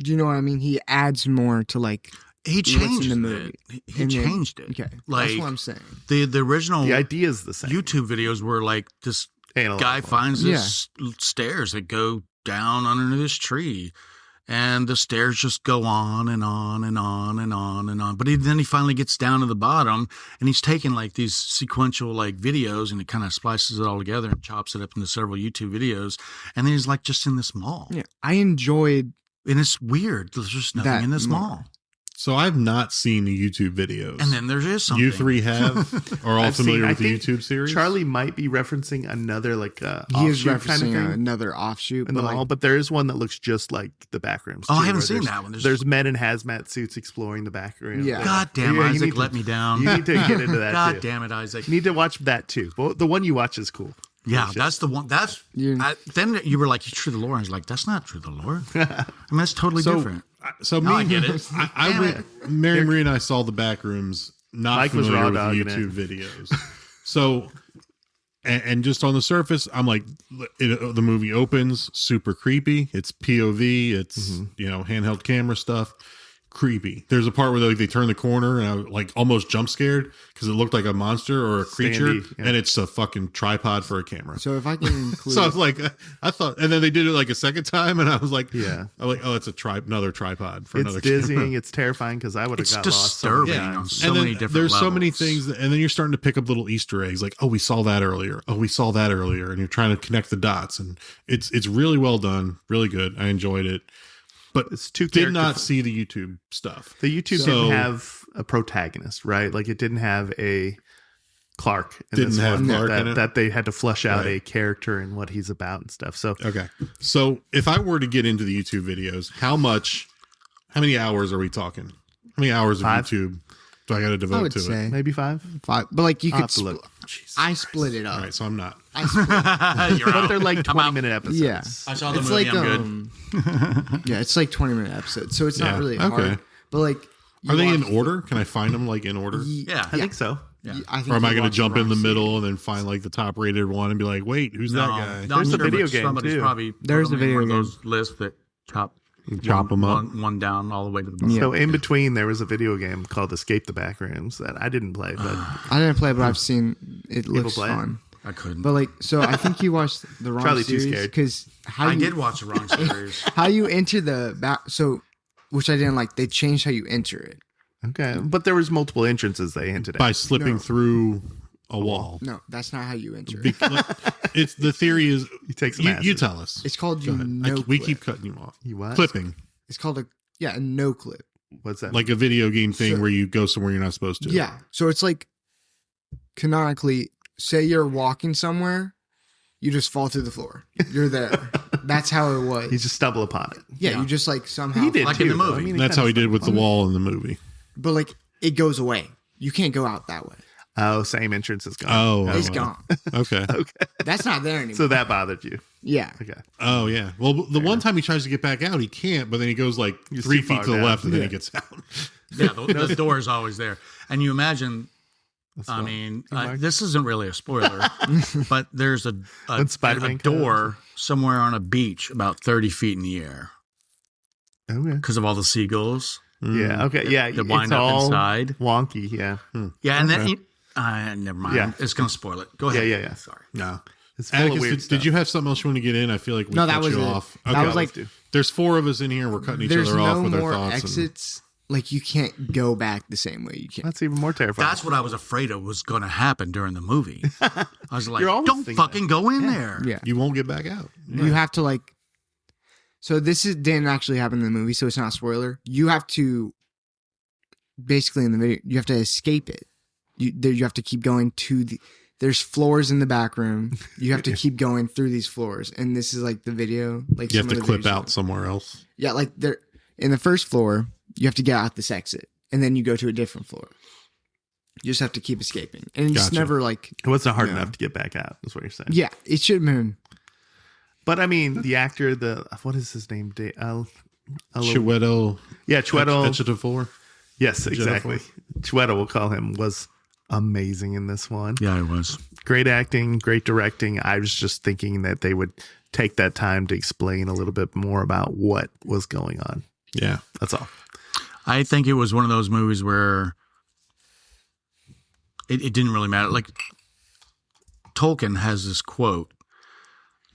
Do you know what I mean? He adds more to like. He changed the movie. He changed it. Okay, like, that's what I'm saying. The original, the idea is the same. YouTube videos were like this Analog guy one. finds this stairs that go down under this tree, and the stairs just go on and on and on and on and on. But then he finally gets down to the bottom, and he's taking like these sequential like videos, and it kind of splices it all together and chops it up into several YouTube videos. And then he's like just in this mall. Yeah, I enjoyed, and it's weird. There's just nothing in this mall. So I've not seen the YouTube videos. And then there is something. You three have, are all familiar with the YouTube series? Charlie might be referencing another like he is offshoot kind of referencing thing another offshoot in the but mall, but there is one that looks just like the Backrooms. Oh, too, I haven't where seen there's- that one. There's men in hazmat suits exploring the back room. Yeah. God damn, Yeah, you Isaac need to- let me down. You need to get into that God too. damn it, Isaac. You need to watch that too. Well, the one you watch is cool. Yeah, that's the one. That's then you were like, "You true the lore." I was like, "That's not true the lore." I mean, that's totally different. So No, I get it. I went. Mary Marie and I saw the Backrooms. Not Mike was familiar raw with dogging YouTube videos. So, and just on the surface, I'm like, the movie opens super creepy. It's POV. It's handheld camera stuff. Creepy. There's a part where they turn the corner and I was like almost jump scared because it looked like a monster or a creature, Standy, yeah. and it's a fucking tripod for a camera. so if I can include, So I was like, I thought, and then they did it like a second time, and I was like, Yeah. I'm like, oh, it's another tripod for It's another dizzying. camera. It's terrifying because I would have It's got lost. so many disturbing times. on so And then many different there's levels. so many things, and then you're starting to pick up little Easter eggs, like, oh, we saw that earlier. Oh, we saw that earlier, and you're trying to connect the dots, and it's really well done, really good. I enjoyed it, but It's two did not characters. see the YouTube stuff. The YouTube So- didn't have a protagonist, right? Like it didn't have a Clark. In Didn't this have one, Clark that, in it? that they had to flesh out Right. a character and what he's about and stuff. So Okay, so if I were to get into the YouTube videos, how many hours are we talking? How many hours of 5? YouTube do I got to I devote would to say it? maybe 5. 5, but like you I'll could have to look. I split it up. All right, so I'm not. I split it. You're But out. they're like I'm 20 out. minute episodes. Yeah. I saw the It's movie. like I'm good. yeah, it's like 20-minute episodes, so it's Yeah, not really okay. hard. But like, you Are they in watch- order? Can I find them like in order? Yeah. I think so. I think Or am I you going to watch jump the in the wrong middle series. and then find like the top rated one and be like, wait, who's that guy? No, There's I'm a sure video that game, somebody's too. probably There's put a them in video one of game. those lists that Chop them up. one down all the way to the bottom. Yeah. So in between, there was a video game called Escape the Backrooms that I didn't play, but I didn't play, but I've seen it. Looks play it. fun. I couldn't. But like, so I think you watched the wrong Charlie too series scared. because I did watch the wrong series. how you enter the back. So, which I didn't like. They changed how you enter it. okay. But there was multiple entrances they hinted at. By slipping No. through a wall. No, that's not how you enter it. Because it's the theory is You take some you acid. tell us. It's called Go you ahead. no. We clip. keep cutting you off. You what? Clipping, It's called a no clip. What's that? like a video game thing So- where you go somewhere you're not supposed to. Yeah. So it's like canonically, say you're walking somewhere, you just fall through the floor. You're there. That's how it was. You just stumble upon it. yeah, you just like somehow. He did Like too, in the though. movie. I mean, That's how he did with the wall in the movie. But like it goes away. You can't go out that way. Oh, same entrance is gone. Oh, It's oh, gone. Okay. That's not there anymore. So that bothered you. yeah. Okay. Oh yeah. Well, the one time he tries to get back out, he can't. But then he goes like He's 3 too feet far to the down. left, and then Yeah. he gets out. Yeah, the door is always there. And you imagine, I fine. mean, Mark? this isn't really a spoiler, but there's a When Spider-Man door somewhere on a beach about 30 feet in the air Okay. because of all the seagulls Yeah. Okay. Yeah. that wind it's up all inside. wonky. Yeah. Yeah, and Okay. then never mind. Yeah. It's going to spoil it. Go ahead. Yeah. Sorry. No. It's full of Atticus, weird did stuff. you have something else you want to get in? I feel like we No, that cut was you it. off. That was like There's 4 of us in here. We're cutting each there's other off no with our more thoughts. and- exits. Like you can't go back the same way you can. That's even more terrifying. That's what I was afraid of was going to happen during the movie. I was like, You're always don't thinking fucking go in there. Yeah. you won't get back out. You have to like. So this didn't actually happen in the movie, so it's not a spoiler. You have to. Basically, in the video, you have to escape it. You have to keep going to there's floors in the back room. You have to keep going through these floors. And this is like the video. Like You have to clip out somewhere else. Yeah, like they're in the first floor, you have to get out this exit. And then you go to a different floor. You just have to keep escaping. And it's never like... It wasn't hard enough to get back out, is what you're saying. Yeah, it should have been... But I mean, the actor, what is his name? Chiwetel. Yeah, Chiwetel. Ejiofor. Yes, exactly. Chiwetel, we'll call him, was amazing in this one. Yeah, it was. Great acting, great directing. I was just thinking that they would take that time to explain a little bit more about what was going on. Yeah. That's all. I think it was one of those movies where it didn't really matter. Like Tolkien has this quote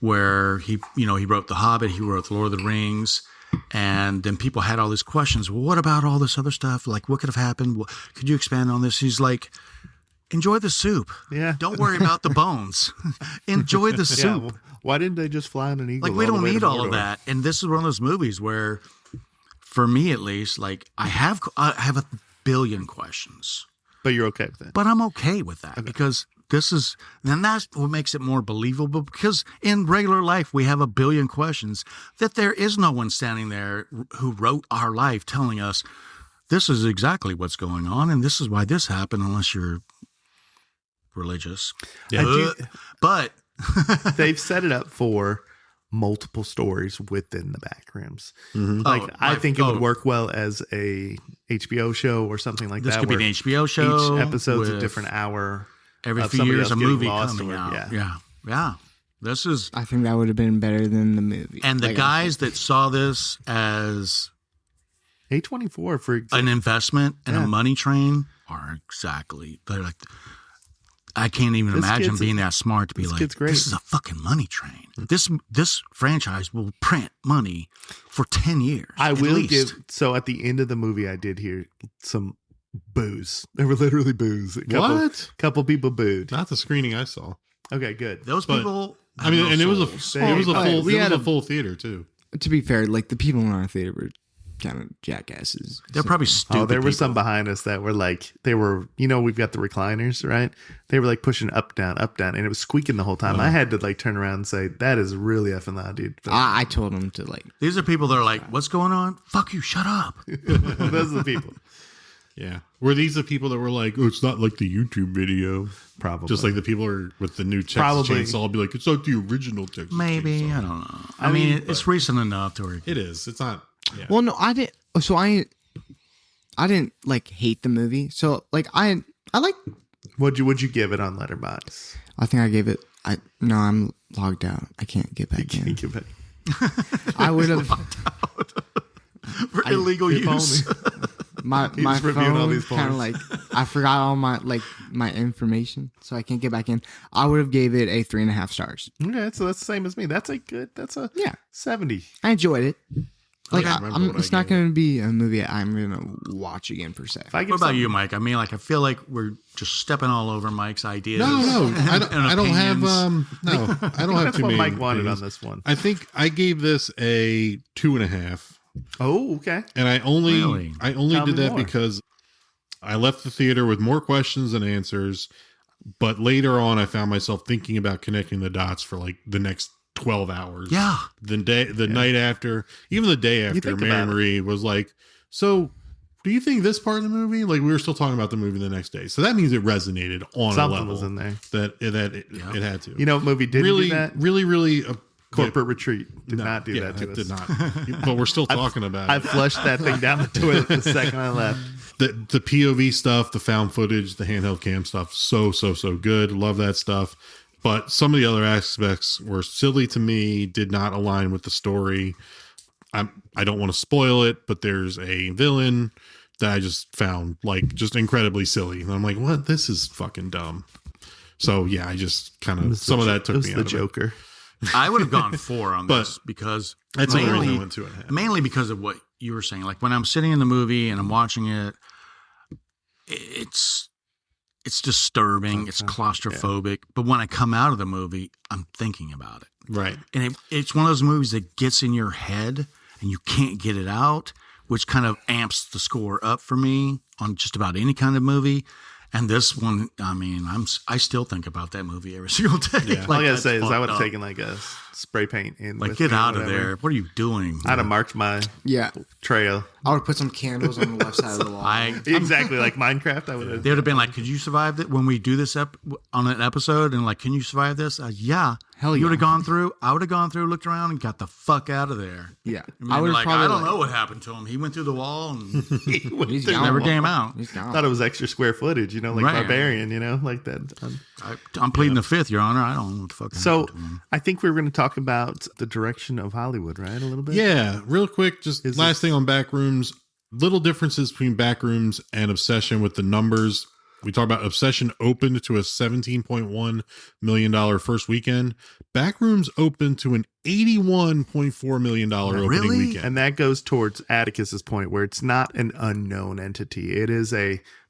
where he wrote The Hobbit, he wrote The Lord of the Rings, and then people had all these questions. Well, what about all this other stuff? Like, what could have happened? Could you expand on this? He's like, enjoy the soup. Yeah. Don't worry about the bones. Enjoy the soup. Yeah, well, why didn't they just fly on an eagle? Like, we don't need all of that. And this is one of those movies where, for me at least, like I have a billion questions. But you're okay with that. But I'm okay with that because then that's what makes it more believable, because in regular life, we have a billion questions that there is no one standing there who wrote our life telling us this is exactly what's going on and this is why this happened, unless you're religious. Yeah. But they've set it up for multiple stories within the Backrooms. Mm-hmm. Like, I think it would work well as a HBO show or something like this that. This could be an HBO show. Each episode's a different hour. Every few years, a movie coming out. Yeah. This is. I think that would have been better than the movie. And the guys that saw this as A24 for an investment and a money train are exactly. They're like, I can't even imagine being that smart to be like, this is a fucking money train. This franchise will print money for 10 years. I will give. So at the end of the movie, I did hear some boos. There were literally boos. Couple people booed. Not the screening I saw. Okay, good. Those people. I mean, and it was a full theater too. To be fair, like the people in our theater were kind of jackasses. They're probably stupid. Oh, there were some behind us that were like, we've got the recliners, right? They were like pushing up, down, and it was squeaking the whole time. I had to like turn around and say, that is really effing loud, dude. I told them to like. These are people that are like, what's going on? Fuck you, shut up. Those are the people. Yeah. Were these the people that were like, oh, it's not like the YouTube video? Probably. Just like the people are with the new Texas Chain Saw be like, it's not the original Texas Maybe. Chain Saw. I don't know. I mean, it's recent enough to where it is. It's not. Yeah. Well, no, I didn't. So I didn't like hate the movie. So like I like. Would you give it on Letterboxd? I think I gave it. No, I'm logged out. I can't get back in. Can't get back. I would have for illegal use. My phone kind of like I forgot all my information, so I can't get back in. I would have gave it a 3.5 stars. Okay, so that's the same as me. That's a 70. I enjoyed it. Like I it's not going to be a movie I'm going to watch again per se. What about you, Mike? I mean, like I feel like we're just stepping all over Mike's ideas. No, I don't have. I don't have That's too what many. Mike wanted opinions on this one. I think I gave this a 2.5. Oh, okay. And I only did that more. because I left the theater with more questions than answers. But later on, I found myself thinking about connecting the dots for like the next 12 hours. Yeah. The night after, even the day after, Mary Marie was like, so do you think this part of the movie, like we were still talking about the movie the next day. So that means it resonated on Something a level was in there. that it had to. You know what movie didn't really, do that? Really Corporate Retreat did not do that to us. Did not. But we're still talking about it. I flushed that thing down the toilet the second I left. The POV stuff, the found footage, the handheld cam stuff, so good. Love that stuff. But some of the other aspects were silly to me, did not align with the story. I don't want to spoil it, but there's a villain that I just found like just incredibly silly. And I'm like, what? This is fucking dumb. So yeah, I just kind of some of that took me out of Joker. I would have gone 4 on this because that's the only reason I went 2.5. Mainly because of what you were saying. Like when I'm sitting in the movie and I'm watching it, it's disturbing. It's claustrophobic. Yeah. But when I come out of the movie, I'm thinking about it. Right. And it's one of those movies that gets in your head and you can't get it out, which kind of amps the score up for me on just about any kind of movie. And this one, I mean, I still think about that movie every single day. Yeah. All I gotta that's say is I would have fucked up. taken like a spray paint in. Like, with get me or out of whatever. there. What are you doing? I'd have marked my Yeah. trail. I would put some candles on the left side of the wall. Exactly like Minecraft. I would have. They would have been like, could you survive it when we do this on an episode? And like, can you survive this? Yeah. Hell You yeah. would have gone through. I would have gone through, looked around, and got the fuck out of there. Yeah. I would have like, probably I don't know what happened to him. He went through the wall and He's never gone. came out. He's gone. Thought it was extra square footage, like Right. Barbarian, like that. I'm pleading the fifth, Your Honor. I don't know what the fuck So happened to him. I think we were going to talk about the direction of Hollywood, right? A little bit. Yeah, real quick, just Is last thing on Backrooms. Little differences between Backrooms and Obsession with the numbers. We talked about Obsession opened to a $17.1 million first weekend. Backrooms opened to an $81.4 million opening Really? weekend. And that goes towards Atticus's point where it's not an unknown entity. It is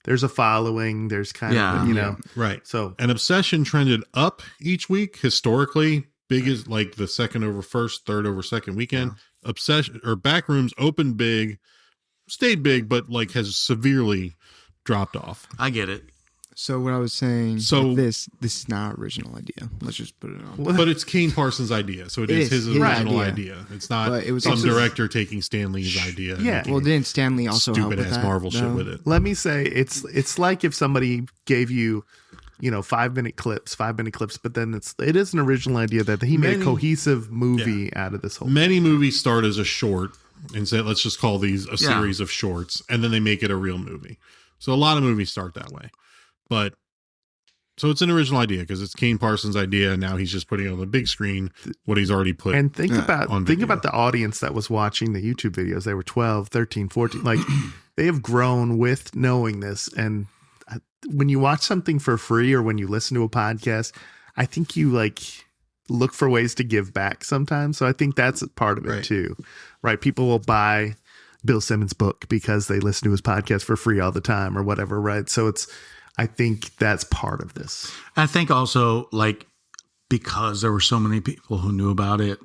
there's a following. There's kind of, Right. So And Obsession trended up each week historically. Big is like the second over first, third over second weekend. Obsession or Backrooms opened big, stayed big, but like has severely dropped off. I get it. So what I was saying, So- this is not an original idea. Let's just put it on. But it's Kane Parsons' idea, so it It is is his his original idea. idea. It's not But it was some also- director taking Stan Lee's idea. and Yeah. making Well, didn't Stanley also help stupid with ass that, Marvel shit though? with it. let me say it's like if somebody gave you 5-minute clips, but then it is an original idea that he made a Many- cohesive movie out of this whole Many movies start as a short and say, let's just call these a series of shorts, and then they make it a real movie. So a lot of movies start that way. But so it's an original idea because it's Kane Parsons' idea, and now he's just putting on the big screen what he's already put. And think on about video. the audience that was watching the YouTube videos. They were 12, 13, 14. Like they have grown with knowing this. And when you watch something for free or when you listen to a podcast, I think you look for ways to give back sometimes. So I think that's a part of it too, right? People will buy Bill Simmons' book because they listen to his podcast for free all the time or whatever, right? So I think that's part of this. I think also because there were so many people who knew about it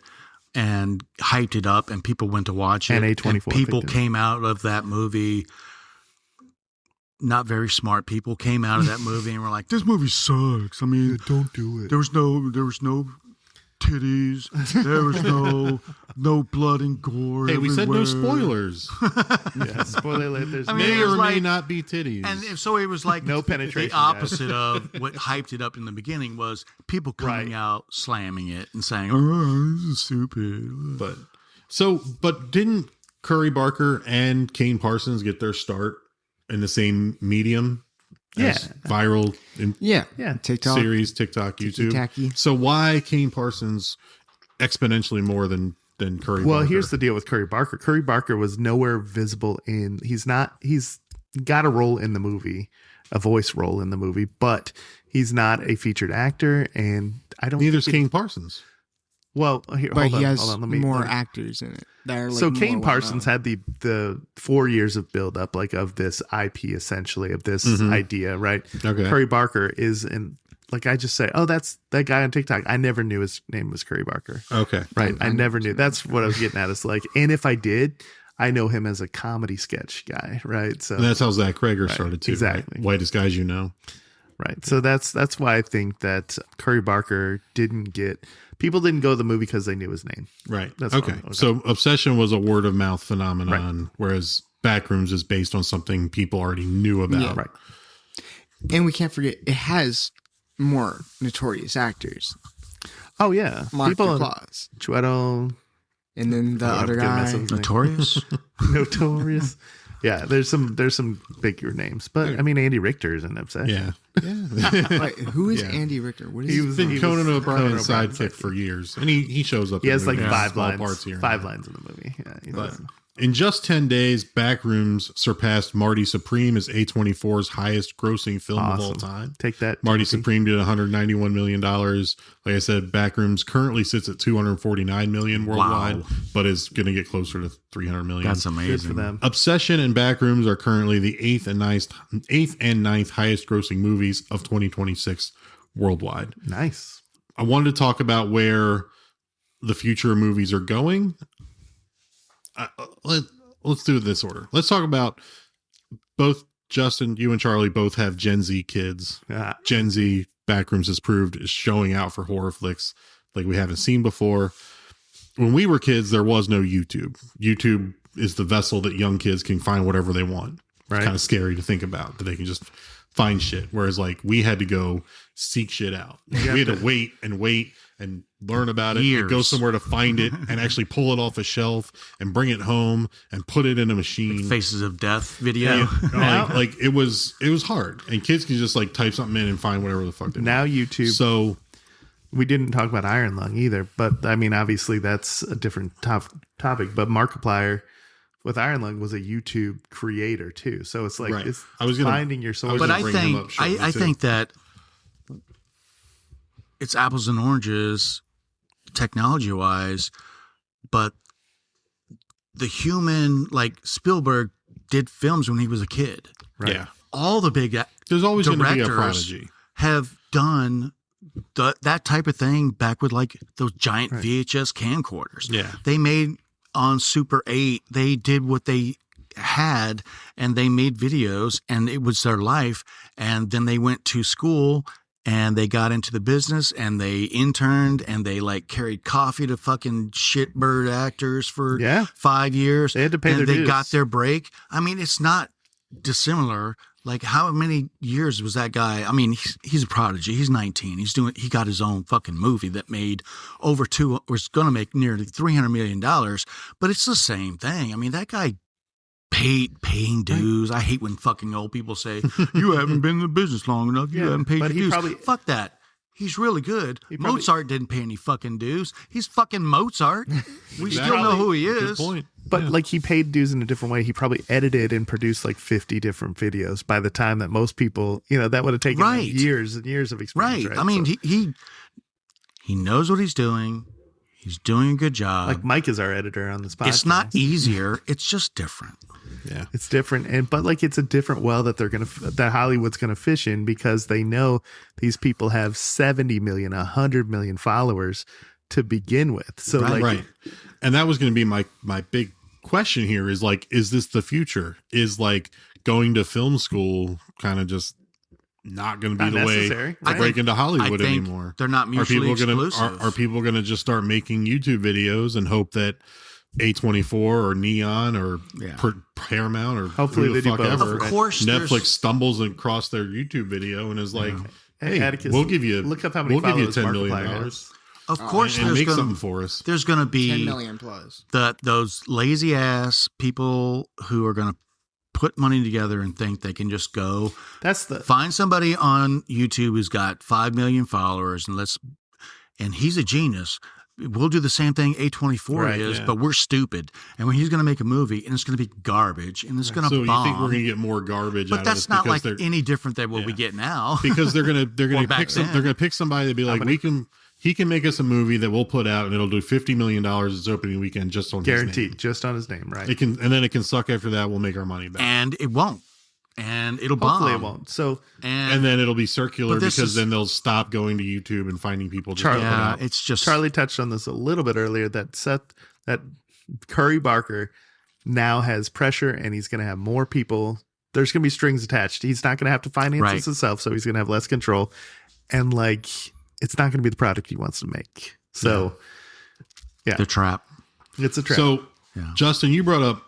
and hyped it up and people went to watch it. And And A24 people picked it. came out of that movie. Not very smart people came out of that movie and were like, this movie sucks. I mean, Don't do it. there was no titties. There was no blood and gore. Hey, we said no everywhere. spoilers. Yeah, spoiler alert. There's I mean, May it was or may like- not be titties. And so it was like No penetration, The opposite of what hyped it up in the beginning was people coming Right. out slamming it and saying, "Oh, this is stupid." But didn't Curry Barker and Kane Parsons get their start in the same medium? Yeah. as viral in Yeah. Yeah. TikTok. series, TikTok, YouTube. Tiki-tacky. So why Kane Parsons exponentially more than Curry Well, Barker? here's the deal with Curry Barker. Curry Barker was nowhere visible he's got a role in the movie, a voice role in the movie, but he's not a featured actor. And I don't Neither's think Kane Parsons. Well, here, But hold he on, has hold on. Let me, more let me- actors in it. That are, So more Kane well-known. Parsons had the 4 years of build up, of this IP, essentially, of this idea, right? Okay. Curry Barker is in, I just say, oh, that's that guy on TikTok. I never knew his name was Curry Barker. Okay. Right. I never knew. That's what I was getting at. It's and if I did, I know him as a comedy sketch guy. Right. So And that's how Zach Krager started too. exactly. Right? Whitest guys you know. right. So that's why I think that Curry Barker people didn't go to the movie because they knew his name. Right. That's Okay. all. Okay. So Obsession was a word of mouth phenomenon, whereas Backrooms is based on something people already knew about. Yeah. Right. And we can't forget, it has more notorious actors. Oh yeah. Mark People Duplass. Chueto, And then the Yeah, other good mess guy. of his name. Notorious. Notorious. Yeah, there's some bigger names, but I mean Andy Richter is an Obsession. Yeah. Wait, who is Yeah. Andy Richter? What is He he? was Been Conan Conan O'Brien's O'Brien's sidekick for years, and he shows up. He in has the like movie, five small lines. parts here. and Five there. lines in the movie. Yeah, he But does. in just 10 days, Backrooms surpassed Marty Supreme as A24's highest grossing film of all Awesome. time. Take that, Marty Timothy. Supreme did $191 million. Like I said, Backrooms currently sits at $249 million worldwide, Wow. but is going to get closer to $300 million. That's Good amazing. for them. Obsession and Backrooms are currently the eighth and ninth highest grossing movies of 2026 worldwide. Nice. I wanted to talk about where the future of movies are going. Let's do it this order. Let's talk about both Justin, you and Charlie both have Gen Z kids. Yeah. Gen Z, Backrooms has proved, is showing out for horror flicks like we haven't seen before. When we were kids, there was no YouTube. YouTube is the vessel that young kids can find whatever they want. Right. It's kind of scary to think about that they can just find shit. Whereas like we had to go seek shit out. We had to wait and learn about it and go somewhere to find it and actually pull it off a shelf and bring it home and put it in a machine. Like Faces of Death video. Like it was hard, and kids can just like type something in and find whatever the fuck they Now want. YouTube. So we didn't talk about Iron Lung either, but I mean, obviously that's a different topic, but Markiplier with Iron Lung was a YouTube creator too. So it's like, it's finding your source. But I think that it's apples and oranges technology wise, but the human, like Spielberg did films when he was a kid. Right. Yeah. All the big there's always going to be a directors prodigy. Have done that type of thing back with like those giant VHS camcorders. Yeah. They made on Super 8, they did what they had and they made videos and it was their life. And then they went to school and they got into the business and they interned and they like carried coffee to fucking shitbird actors for 5 years. They had to pay their dues. They dues. got their break. I mean, it's not dissimilar. Like how many years was that guy? I mean, he's a prodigy. He's 19. He got his own fucking movie that made was going to make nearly $300 million, but it's the same thing. I mean, that guy paying dues. I hate when fucking old people say, you haven't been in the business long enough. You haven't paid your dues. Fuck that. He's really good. Mozart didn't pay any fucking dues. He's fucking Mozart. We still know who he is. Good point. But like he paid dues in a different way. He probably edited and produced like 50 different videos by the time that most people, that would have taken years and years of experience. Right. I mean, he knows what he's doing. He's doing a good job. Like Mike is our editor on this podcast. It's not easier. It's just different. Yeah. It's different. But like it's a different well that that Hollywood's going to fish in because they know these people have 70 million, 100 million followers to begin with. So right. And that was going to be my big question here is like, is this the future? Is like going to film school kind of just not going to be the way to break into Hollywood anymore? They're not mutually exclusive. Are people going to just start making YouTube videos and hope that A24 or Neon or Paramount or hopefully they do both. Of course, Netflix stumbles across their YouTube video and is like, "Hey, Atticus, we'll give you look up how many we'll give you followers $10 million Markiplier Of course, and make something for us." There's going to be 10 million plus. Those lazy ass people who are going to put money together and think they can just go find somebody on YouTube who's got 5 million followers and he's a genius. We'll do the same thing A24 is, but we're stupid. And when he's going to make a movie and it's going to be garbage and it's going to bomb. So you think we're going to get more garbage? But that's not like any different than what we get now. Because they're going to pick somebody to be like, he can make us a movie that we'll put out and it'll do $50 million its opening weekend just on guaranteed, his name. just on his name, right? It can, and then it can suck after that. We'll make our money back, and it won't, and it'll bomb. Hopefully it won't. So and then it'll be circular because then they'll stop going to YouTube and finding people. It's just Charlie touched on this a little bit earlier that Curry Barker now has pressure and he's going to have more people. There's going to be strings attached. He's not going to have to finance this himself, so he's going to have less control, and like. It's not going to be the product he wants to make. So, the trap. It's a trap. So, Justin, you brought up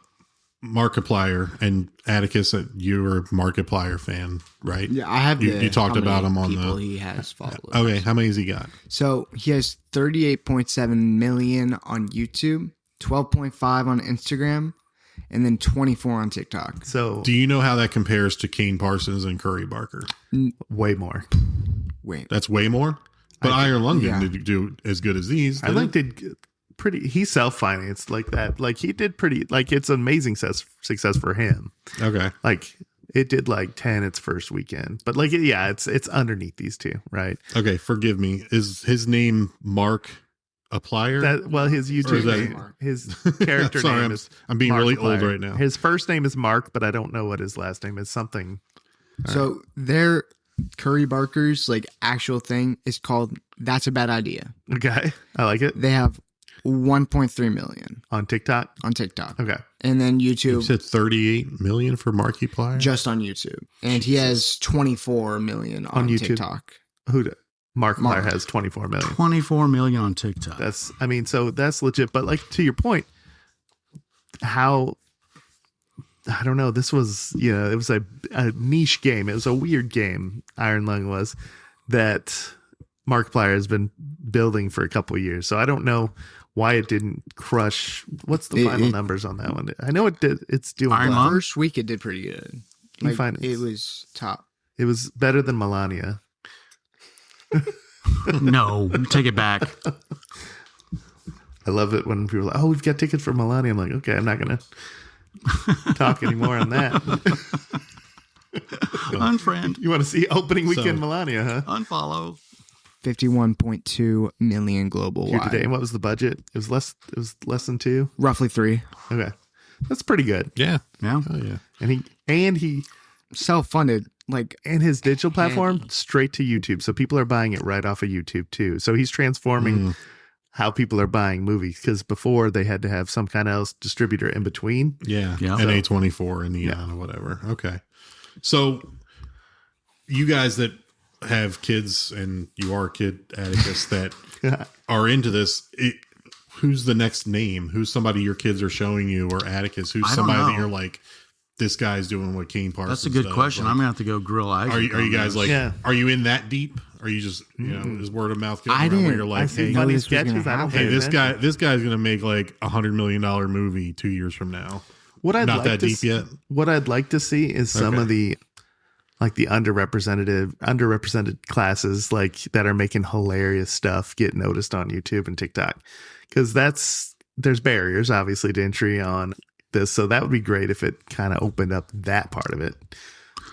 Markiplier and Atticus. You're a Markiplier fan, right? Yeah, I have. You talked about him on the. He has followers. Okay, how many has he got? So he has 38.7 million on YouTube, 12.5 on Instagram, and then 24 on TikTok. So, do you know how that compares to Kane Parsons and Curry Barker? Way more. Wait, that's way more. But Iron Lung didn't do as good as these. Iron Lung did pretty. He self-financed like that. Like he did pretty. Like it's amazing success for him. Okay. Like it did like 10 its first weekend. But like it's underneath these two, right? Okay, forgive me. Is his name Mark Applier? Well, his YouTube name, his character name is. I'm being Mark really Applier. old right now. His first name is Mark, but I don't know what his last name is. Something. So they're. Curry Barker's like actual thing is called That's a Bad Idea. Okay, I like it. They have 1.3 million on TikTok. on TikTok. Okay. And then You YouTube, said 38 million for Markiplier? just on YouTube. And he has 24 million on YouTube? TikTok. Markiplier has 24 million. 24 million on TikTok. So that's legit. But like to your point, how I don't know. This was it was a niche game. It was a weird game. Iron Lung was that Markiplier has been building for a couple of years. So I don't know why it didn't crush. What's the final numbers on that one? I know it did. It's doing Iron well. Lung? First week it did pretty good. It was top. It was better than Melania. No, take it back. I love it when people are like, "Oh, we've got tickets for Melania." I'm like, okay, I'm not gonna talk anymore on that. Unfriend. You want to see opening weekend Melania, huh? Unfollow. 51.2 million global Here wide. today. And what was the budget? It was less than 2. Roughly 3. Okay, that's pretty good. Yeah. Yeah. Oh, yeah. And he Self-funded. and his digital platform straight to YouTube. So people are buying it right off of YouTube too. So he's transforming how people are buying movies, because before they had to have some kind of else distributor in between. Yeah. Yeah. And A24 and Neon or whatever. Okay. So you guys that have kids, and you are Kid Atticus, that are into this, who's the next name? Who's somebody your kids are showing you, or Atticus? Who's I don't somebody that know. you're like, this guy's doing what Kane Parsons That's a good does? question. Like, I'm going to have to go grill Isaac. are you guys like, Yeah. are you in that deep? Are you just, is word of mouth getting I around where didn't- you're I like, see hey, funny this was gonna sketches. I don't happen. hey, pay attention. this guy's going to make like $100 million movie 2 years from now. What I'd Not like that to deep yet. What I'd like to see is some of the underrepresented classes that are making hilarious stuff get noticed on YouTube and TikTok, because there's barriers obviously to entry on this. So that would be great if it kind of opened up that part of it.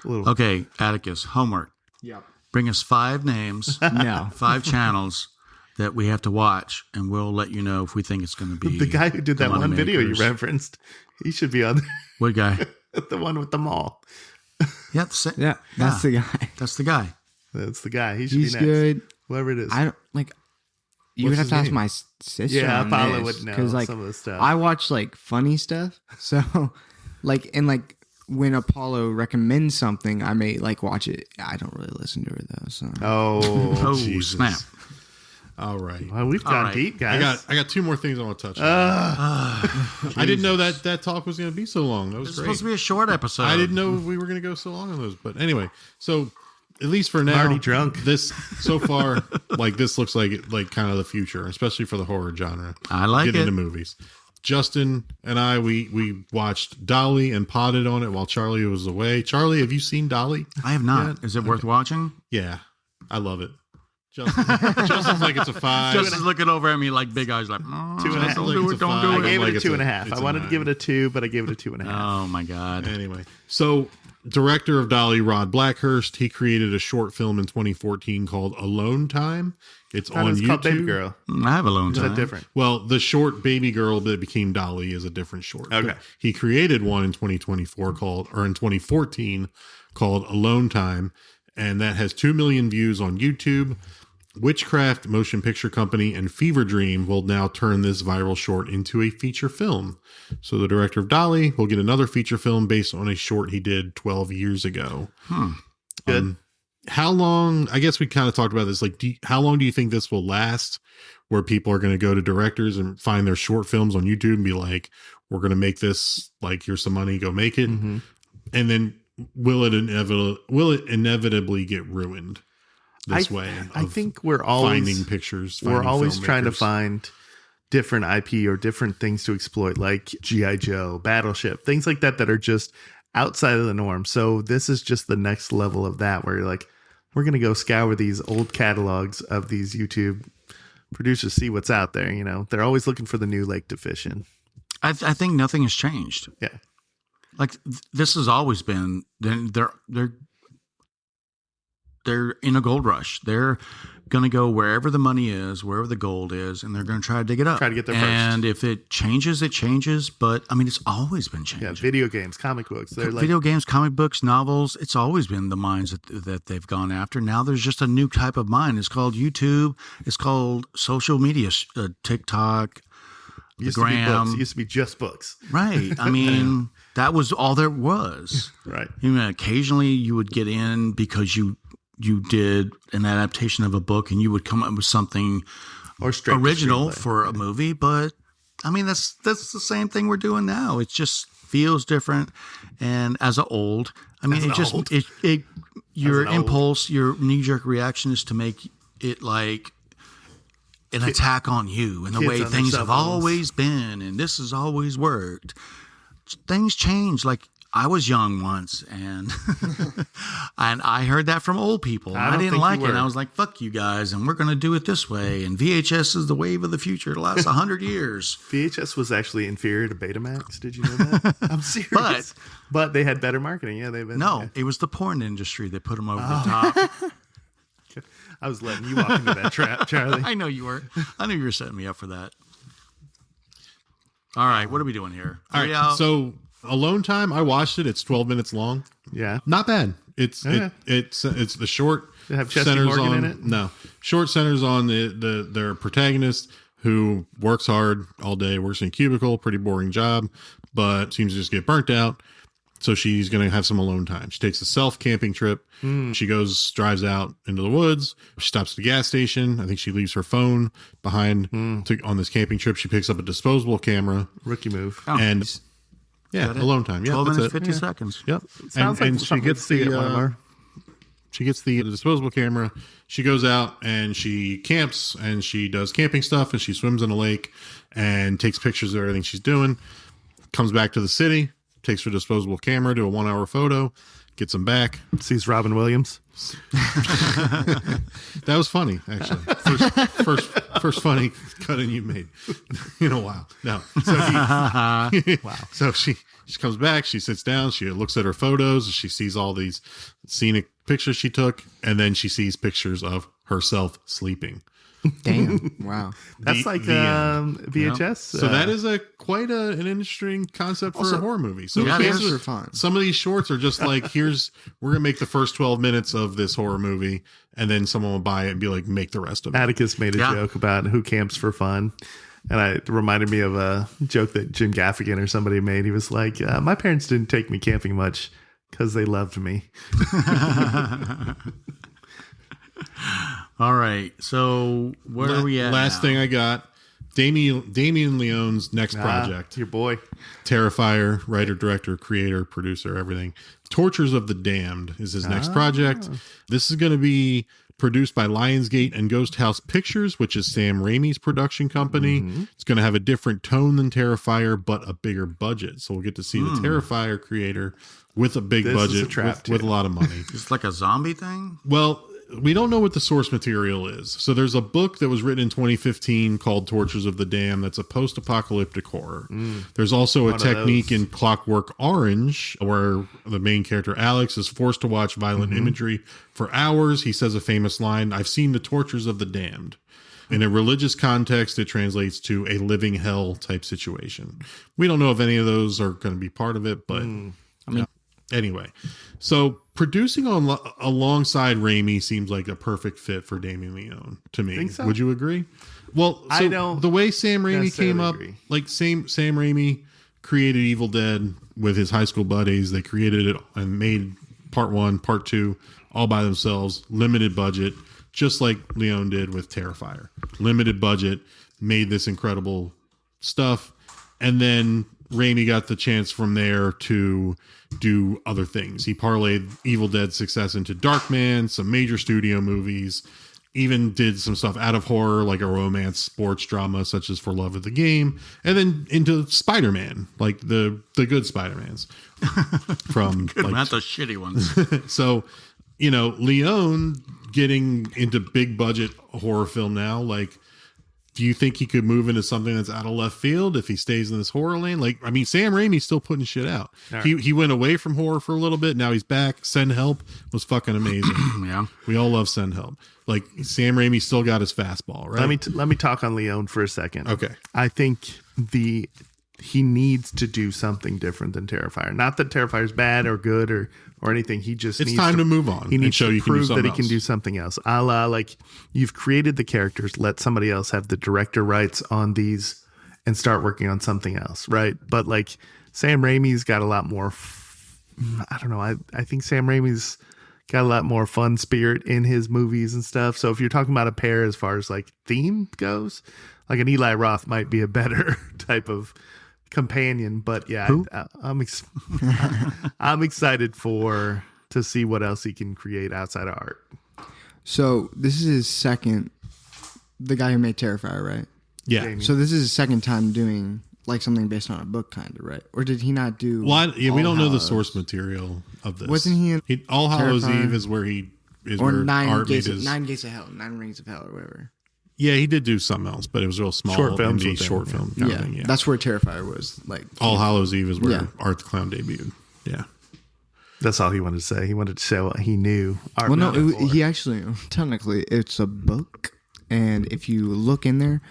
Okay, Atticus, homework. Yep. Bring us 5 names, No. 5 channels that we have to watch, and we'll let you know if we think it's going to be The guy who did the that one video you moneymakers. referenced, he should be on there. What guy? The one with the mall. Yeah, Yeah, that's the guy. That's the guy. That's the guy. He should He's be next. good. Whoever it is. I don't like. You What's would have his to ask name? my sister. Yeah, on Paula this, would know 'cause, like, some of the stuff. I watch like funny stuff, so when Apollo recommends something, I may like watch it. I don't really listen to her though. So Oh, Jesus. snap. All right. Well, we've All gone right. deep, guys. I got 2 more things I want to touch on. I didn't know that talk was going to be so long. That was It's great. supposed to be a short episode. I didn't know we were going to go so long on those. But anyway, so at least for now, already drunk. This so far, like this looks like kind of the future, especially for the horror genre. I like Get it. into movies. Justin and I, we watched Dolly and potted on it while Charlie was away. Charlie, have you seen Dolly? I have not. Yeah. Is it worth watching? Yeah, I love it. Justin's like, it's a 5. Justin's looking over at me like big eyes, like, 2.5. don't Like do it's it, a don't five. do I it. gave like it a it's a- 2.5. it's I a wanted to 9. give it a 2, but I gave it a 2.5. Oh my God. Anyway, so director of Dolly, Rod Blackhurst, he created a short film in 2014 called Alone Time. It's on It's YouTube. called Baby Girl. I have alone Is time. that different? Well, the short Baby Girl that became Dolly is a different short. Okay. But he created one in 2014 called Alone Time, and that has 2 million views on YouTube. Witchcraft Motion Picture Company and Fever Dream will now turn this viral short into a feature film. So the director of Dolly will get another feature film based on a short he did 12 years ago. Good. How long, I guess we kind of talked about this, like, how long do you think this will last, where people are going to go to directors and find their short films on YouTube and be like, we're going to make this, like, here's some money, go make it. Mm-hmm. And then will it inevitably get ruined this way? I of think we're always finding pictures. we're finding always trying to filmmakers? find different IP or different things to exploit, like G.I. Joe, Battleship, things like that are just outside of the norm. So this is just the next level of that, where you're like, we're going to go scour these old catalogs of these YouTube producers, see what's out there. You know, they're always looking for the new lake to fish in. I think nothing has changed. Yeah. Like this has always been. They're in a gold rush. They're going to go wherever the money is, wherever the gold is, and they're going to try to dig it up. Try to get there first. And if it changes, it changes. But I mean, it's always been changing. Yeah, video games, comic books. They're like, Video games, comic books, novels. It's always been the minds that they've gone after. Now there's just a new type of mind. It's called YouTube. It's called social media, TikTok, Used the Gram. to be used to be just books. Right. I mean, that was all there was. Right. You know, occasionally you would get in because you did an adaptation of a book and you would come up with something Or straight to original screenplay. for a movie. But I mean, that's the same thing we're doing now. It just feels different. And as an old, I mean, your impulse, your knee jerk reaction is to make it like an attack on you and the way things have always been. And this has always worked. Things change. Like, I was young once, and and I heard that from old people. I didn't like it. And I was like, "Fuck you guys!" And we're going to do it this way. And VHS is the wave of the future. It'll last 100 years. VHS was actually inferior to Betamax. Did you know that? I'm serious. But they had better marketing. Yeah, it was the porn industry that put them over the top. I was letting you walk into that trap, Charlie. I know you were. I knew you were setting me up for that. All right, what are we doing here? All right, so Alone Time, I watched it. It's 12 minutes long. Yeah, not bad. It's the short. They have Chesty centers Morgan on in it. No, short centers on their protagonist who works hard all day, works in a cubicle, pretty boring job, but seems to just get burnt out. So she's going to have some alone time. She takes a self-camping trip. She drives out into the woods. She stops at the gas station. I think she leaves her phone behind on this camping trip. She picks up a disposable camera. Rookie move. And alone time. Yeah, 12 minutes, 50 seconds. Yep. Sounds like she gets the disposable camera. She goes out and she camps and she does camping stuff and she swims in a lake and takes pictures of everything she's doing. Comes back to the city. Takes her disposable camera to a 1 hour photo, gets them back. Sees Robin Williams. That was funny, actually. First funny cutting you made in a while. No. So wow. So she comes back, she sits down, she looks at her photos, she sees all these scenic pictures she took, and then she sees pictures of herself sleeping. Damn! Wow, that's like VHS. Yeah. So that is quite an interesting concept for a horror movie. So for fun. Some of these shorts are just like, we're gonna make the first 12 minutes of this horror movie, and then someone will buy it and be like, make the rest of it. Atticus made a joke about who camps for fun. And it reminded me of a joke that Jim Gaffigan or somebody made. He was like, my parents didn't take me camping much because they loved me. All right. So where are we at? Last thing I got, Damien Leone's next project. Your boy. Terrifier, writer, director, creator, producer, everything. Tourtures of the Damned is his next project. This is going to be produced by Lionsgate and Ghost House Pictures, which is Sam Raimi's production company. It's going to have a different tone than Terrifier, but a bigger budget. So we'll get to see the Terrifier creator with a big budget, with a lot of money. It's like a zombie thing? Well, we don't know what the source material is. So there's a book that was written in 2015 called Tourtures of the Damned that's a post-apocalyptic horror. There's also a technique in Clockwork Orange where the main character, Alex, is forced to watch violent imagery for hours. He says a famous line, "I've seen the tortures of the damned." In a religious context, it translates to a living hell type situation. We don't know if any of those are going to be part of it, but anyway. So producing alongside Raimi seems like a perfect fit for Damien Leone to me. Think so? Would you agree? Well, I don't the way Sam Raimi came up, agree. like Sam Raimi created Evil Dead with his high school buddies. They created it and made part 1, part 2 all by themselves, limited budget, just like Leone did with Terrifier. Limited budget, made this incredible stuff. And then Raimi got the chance from there to do other things. He parlayed Evil Dead success into Darkman, some major studio movies, even did some stuff out of horror, like a romance sports drama such as For Love of the Game, and then into Spider-Man, like the good Spider-Mans from like, not the shitty ones. So, Leone getting into big budget horror film now, like, do you think he could move into something that's out of left field if he stays in this horror lane? Like, I mean, Sam Raimi's still putting shit out. Right. He went away from horror for a little bit. Now he's back. Send Help was fucking amazing. Yeah. We all love Send Help. Like, Sam Raimi still got his fastball, right? Let me talk on Leone for a second. Okay. I think he needs to do something different than Terrifier. Not that Terrifier's bad or good or anything. He just needs time to move on. He needs to prove that he else. can do something else. A la, like, you've created the characters, let somebody else have the director rights on these and start working on something else, right? But like Sam Raimi's got a lot more. I don't know. I think Sam Raimi's got a lot more fun spirit in his movies and stuff. So if you're talking about a pair as far as like theme goes, like an Eli Roth might be a better type of companion. But yeah, I'm excited to see what else he can create outside of art. So this is his second, the guy who made Terrifier, right? Yeah. Damien. So this is his second time doing like something based on a book, kind of, right? Or did he not do? Well, we don't know the Hallows? source material of this. Wasn't he in All Hallows Terrifier? Eve is where he is Or where Nine art Gates meet of, his. Nine Gates of Hell, Nine Rings of Hell, or whatever. Yeah, he did do something else, but it was real small. Short films indie with him, short yeah. film. Kind Yeah, of thing, that's where Terrifier was. Like All Hallows Eve is where Yeah. Art the Clown debuted. Yeah. That's all he wanted to say. He wanted to say what he knew. Art Well, no, metaphor. he actually, technically, it's a book. And if you look in there,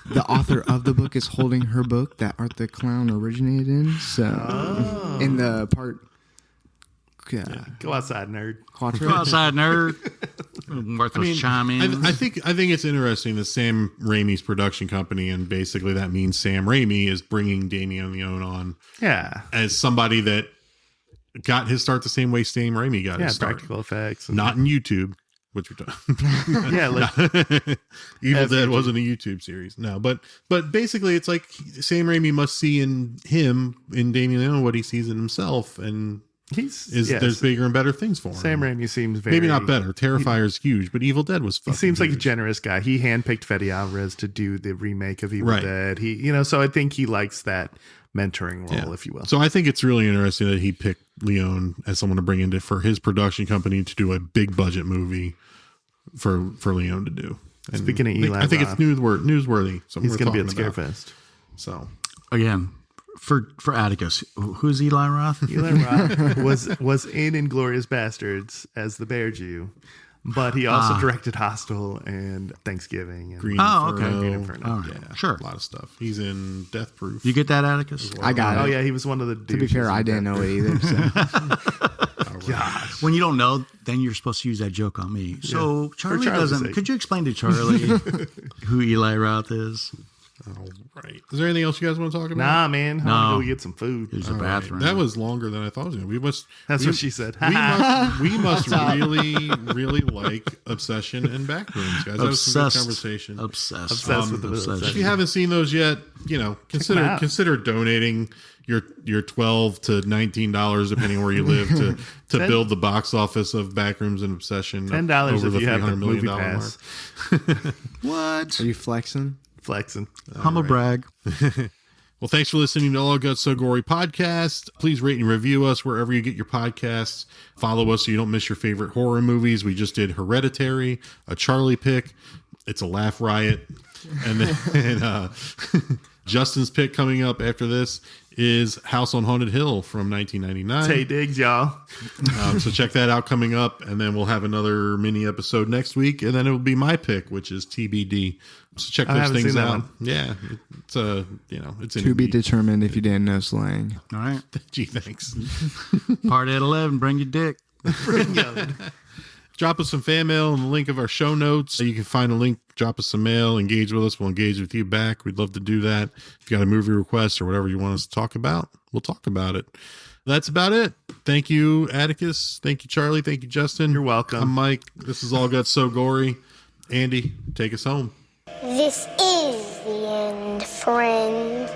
the author of the book is holding her book that Art the Clown originated in. So, in the part. Go outside, nerd. Go outside, nerd. Worthless chime in. I think it's interesting that Sam Raimi's production company, and basically that means Sam Raimi is bringing Damien Leone on Yeah. as somebody that got his start the same way Sam Raimi got Yeah, his start. practical effects. And, Not in YouTube, which we're talking. yeah, like Evil As Dead YouTube. wasn't a YouTube series. No, but basically it's like Sam Raimi must see in Damien Leone what he sees in himself, and there's bigger and better things for him. Sam Raimi seems very Maybe not better. Terrifier is huge, but Evil Dead was He fucking seems like a huge. generous guy. He handpicked Fede Alvarez to do the remake of Evil Right. Dead. So I think he likes that mentoring role, if you will. So I think it's really interesting that he picked Leone as someone to bring into for his production company to do a big budget movie for Leone to do. And Speaking of Eli I think Roth, it's newsworthy. So he's going to be at Scarefest. So Again, for Atticus, who's Eli Roth? Eli Roth was in Inglourious Bastards as the Bear Jew, but he also directed Hostel and Thanksgiving. And Green Oh, Inferno. okay. Green Inferno. All right. Yeah, Sure. a lot of stuff. He's in Death Proof. You get that, Atticus? I got Oh it. yeah, he was one of the dudes. To be fair, I didn't know it either. So. Gosh. When you don't know, then you're supposed to use that joke on me. So Charlie Charlie's doesn't. sake. Could you explain to Charlie who Eli Roth is? All right. Is there anything else you guys want to talk about? Nah, man. I'm No. gonna go get some food. Use the All right. bathroom. That was longer than I thought it was going to be. That's what she said. We must really like Obsession and Backrooms, guys. That was some good Obsessed. conversation. Obsessed. Obsessed with the Obsession. If you haven't seen those yet, them out. consider donating your $12 to $19 depending where you live to $10 build the box office of Backrooms and Obsession $10 over if the you have the $300 million movie mark. pass. What? Are you flexing? Flexing. Humble brag. Well, thanks for listening to All Guts So Gory podcast. Please rate and review us wherever you get your podcasts. Follow us so you don't miss your favorite horror movies. We just did Hereditary, a Charlie pick. It's a laugh riot. And then Justin's pick coming up after this is House on Haunted Hill from 1999. Tay Diggs, y'all. So check that out coming up, and then we'll have another mini episode next week, and then it will be my pick, which is TBD. So check I those haven't things seen that out. one. Yeah, it's it's To be indie. determined if you didn't know slang. All right. Gee, thanks. Party at 11. Bring your dick. Drop us some fan mail in the link of our show notes. You can find a link, drop us some mail, engage with us. We'll engage with you back. We'd love to do that. If you got a movie request or whatever you want us to talk about, we'll talk about it. That's about it. Thank you, Atticus. Thank you, Charlie. Thank you, Justin. You're welcome. I'm Mike. This is All Guts So Gory. Andy, take us home. This is the end, friend.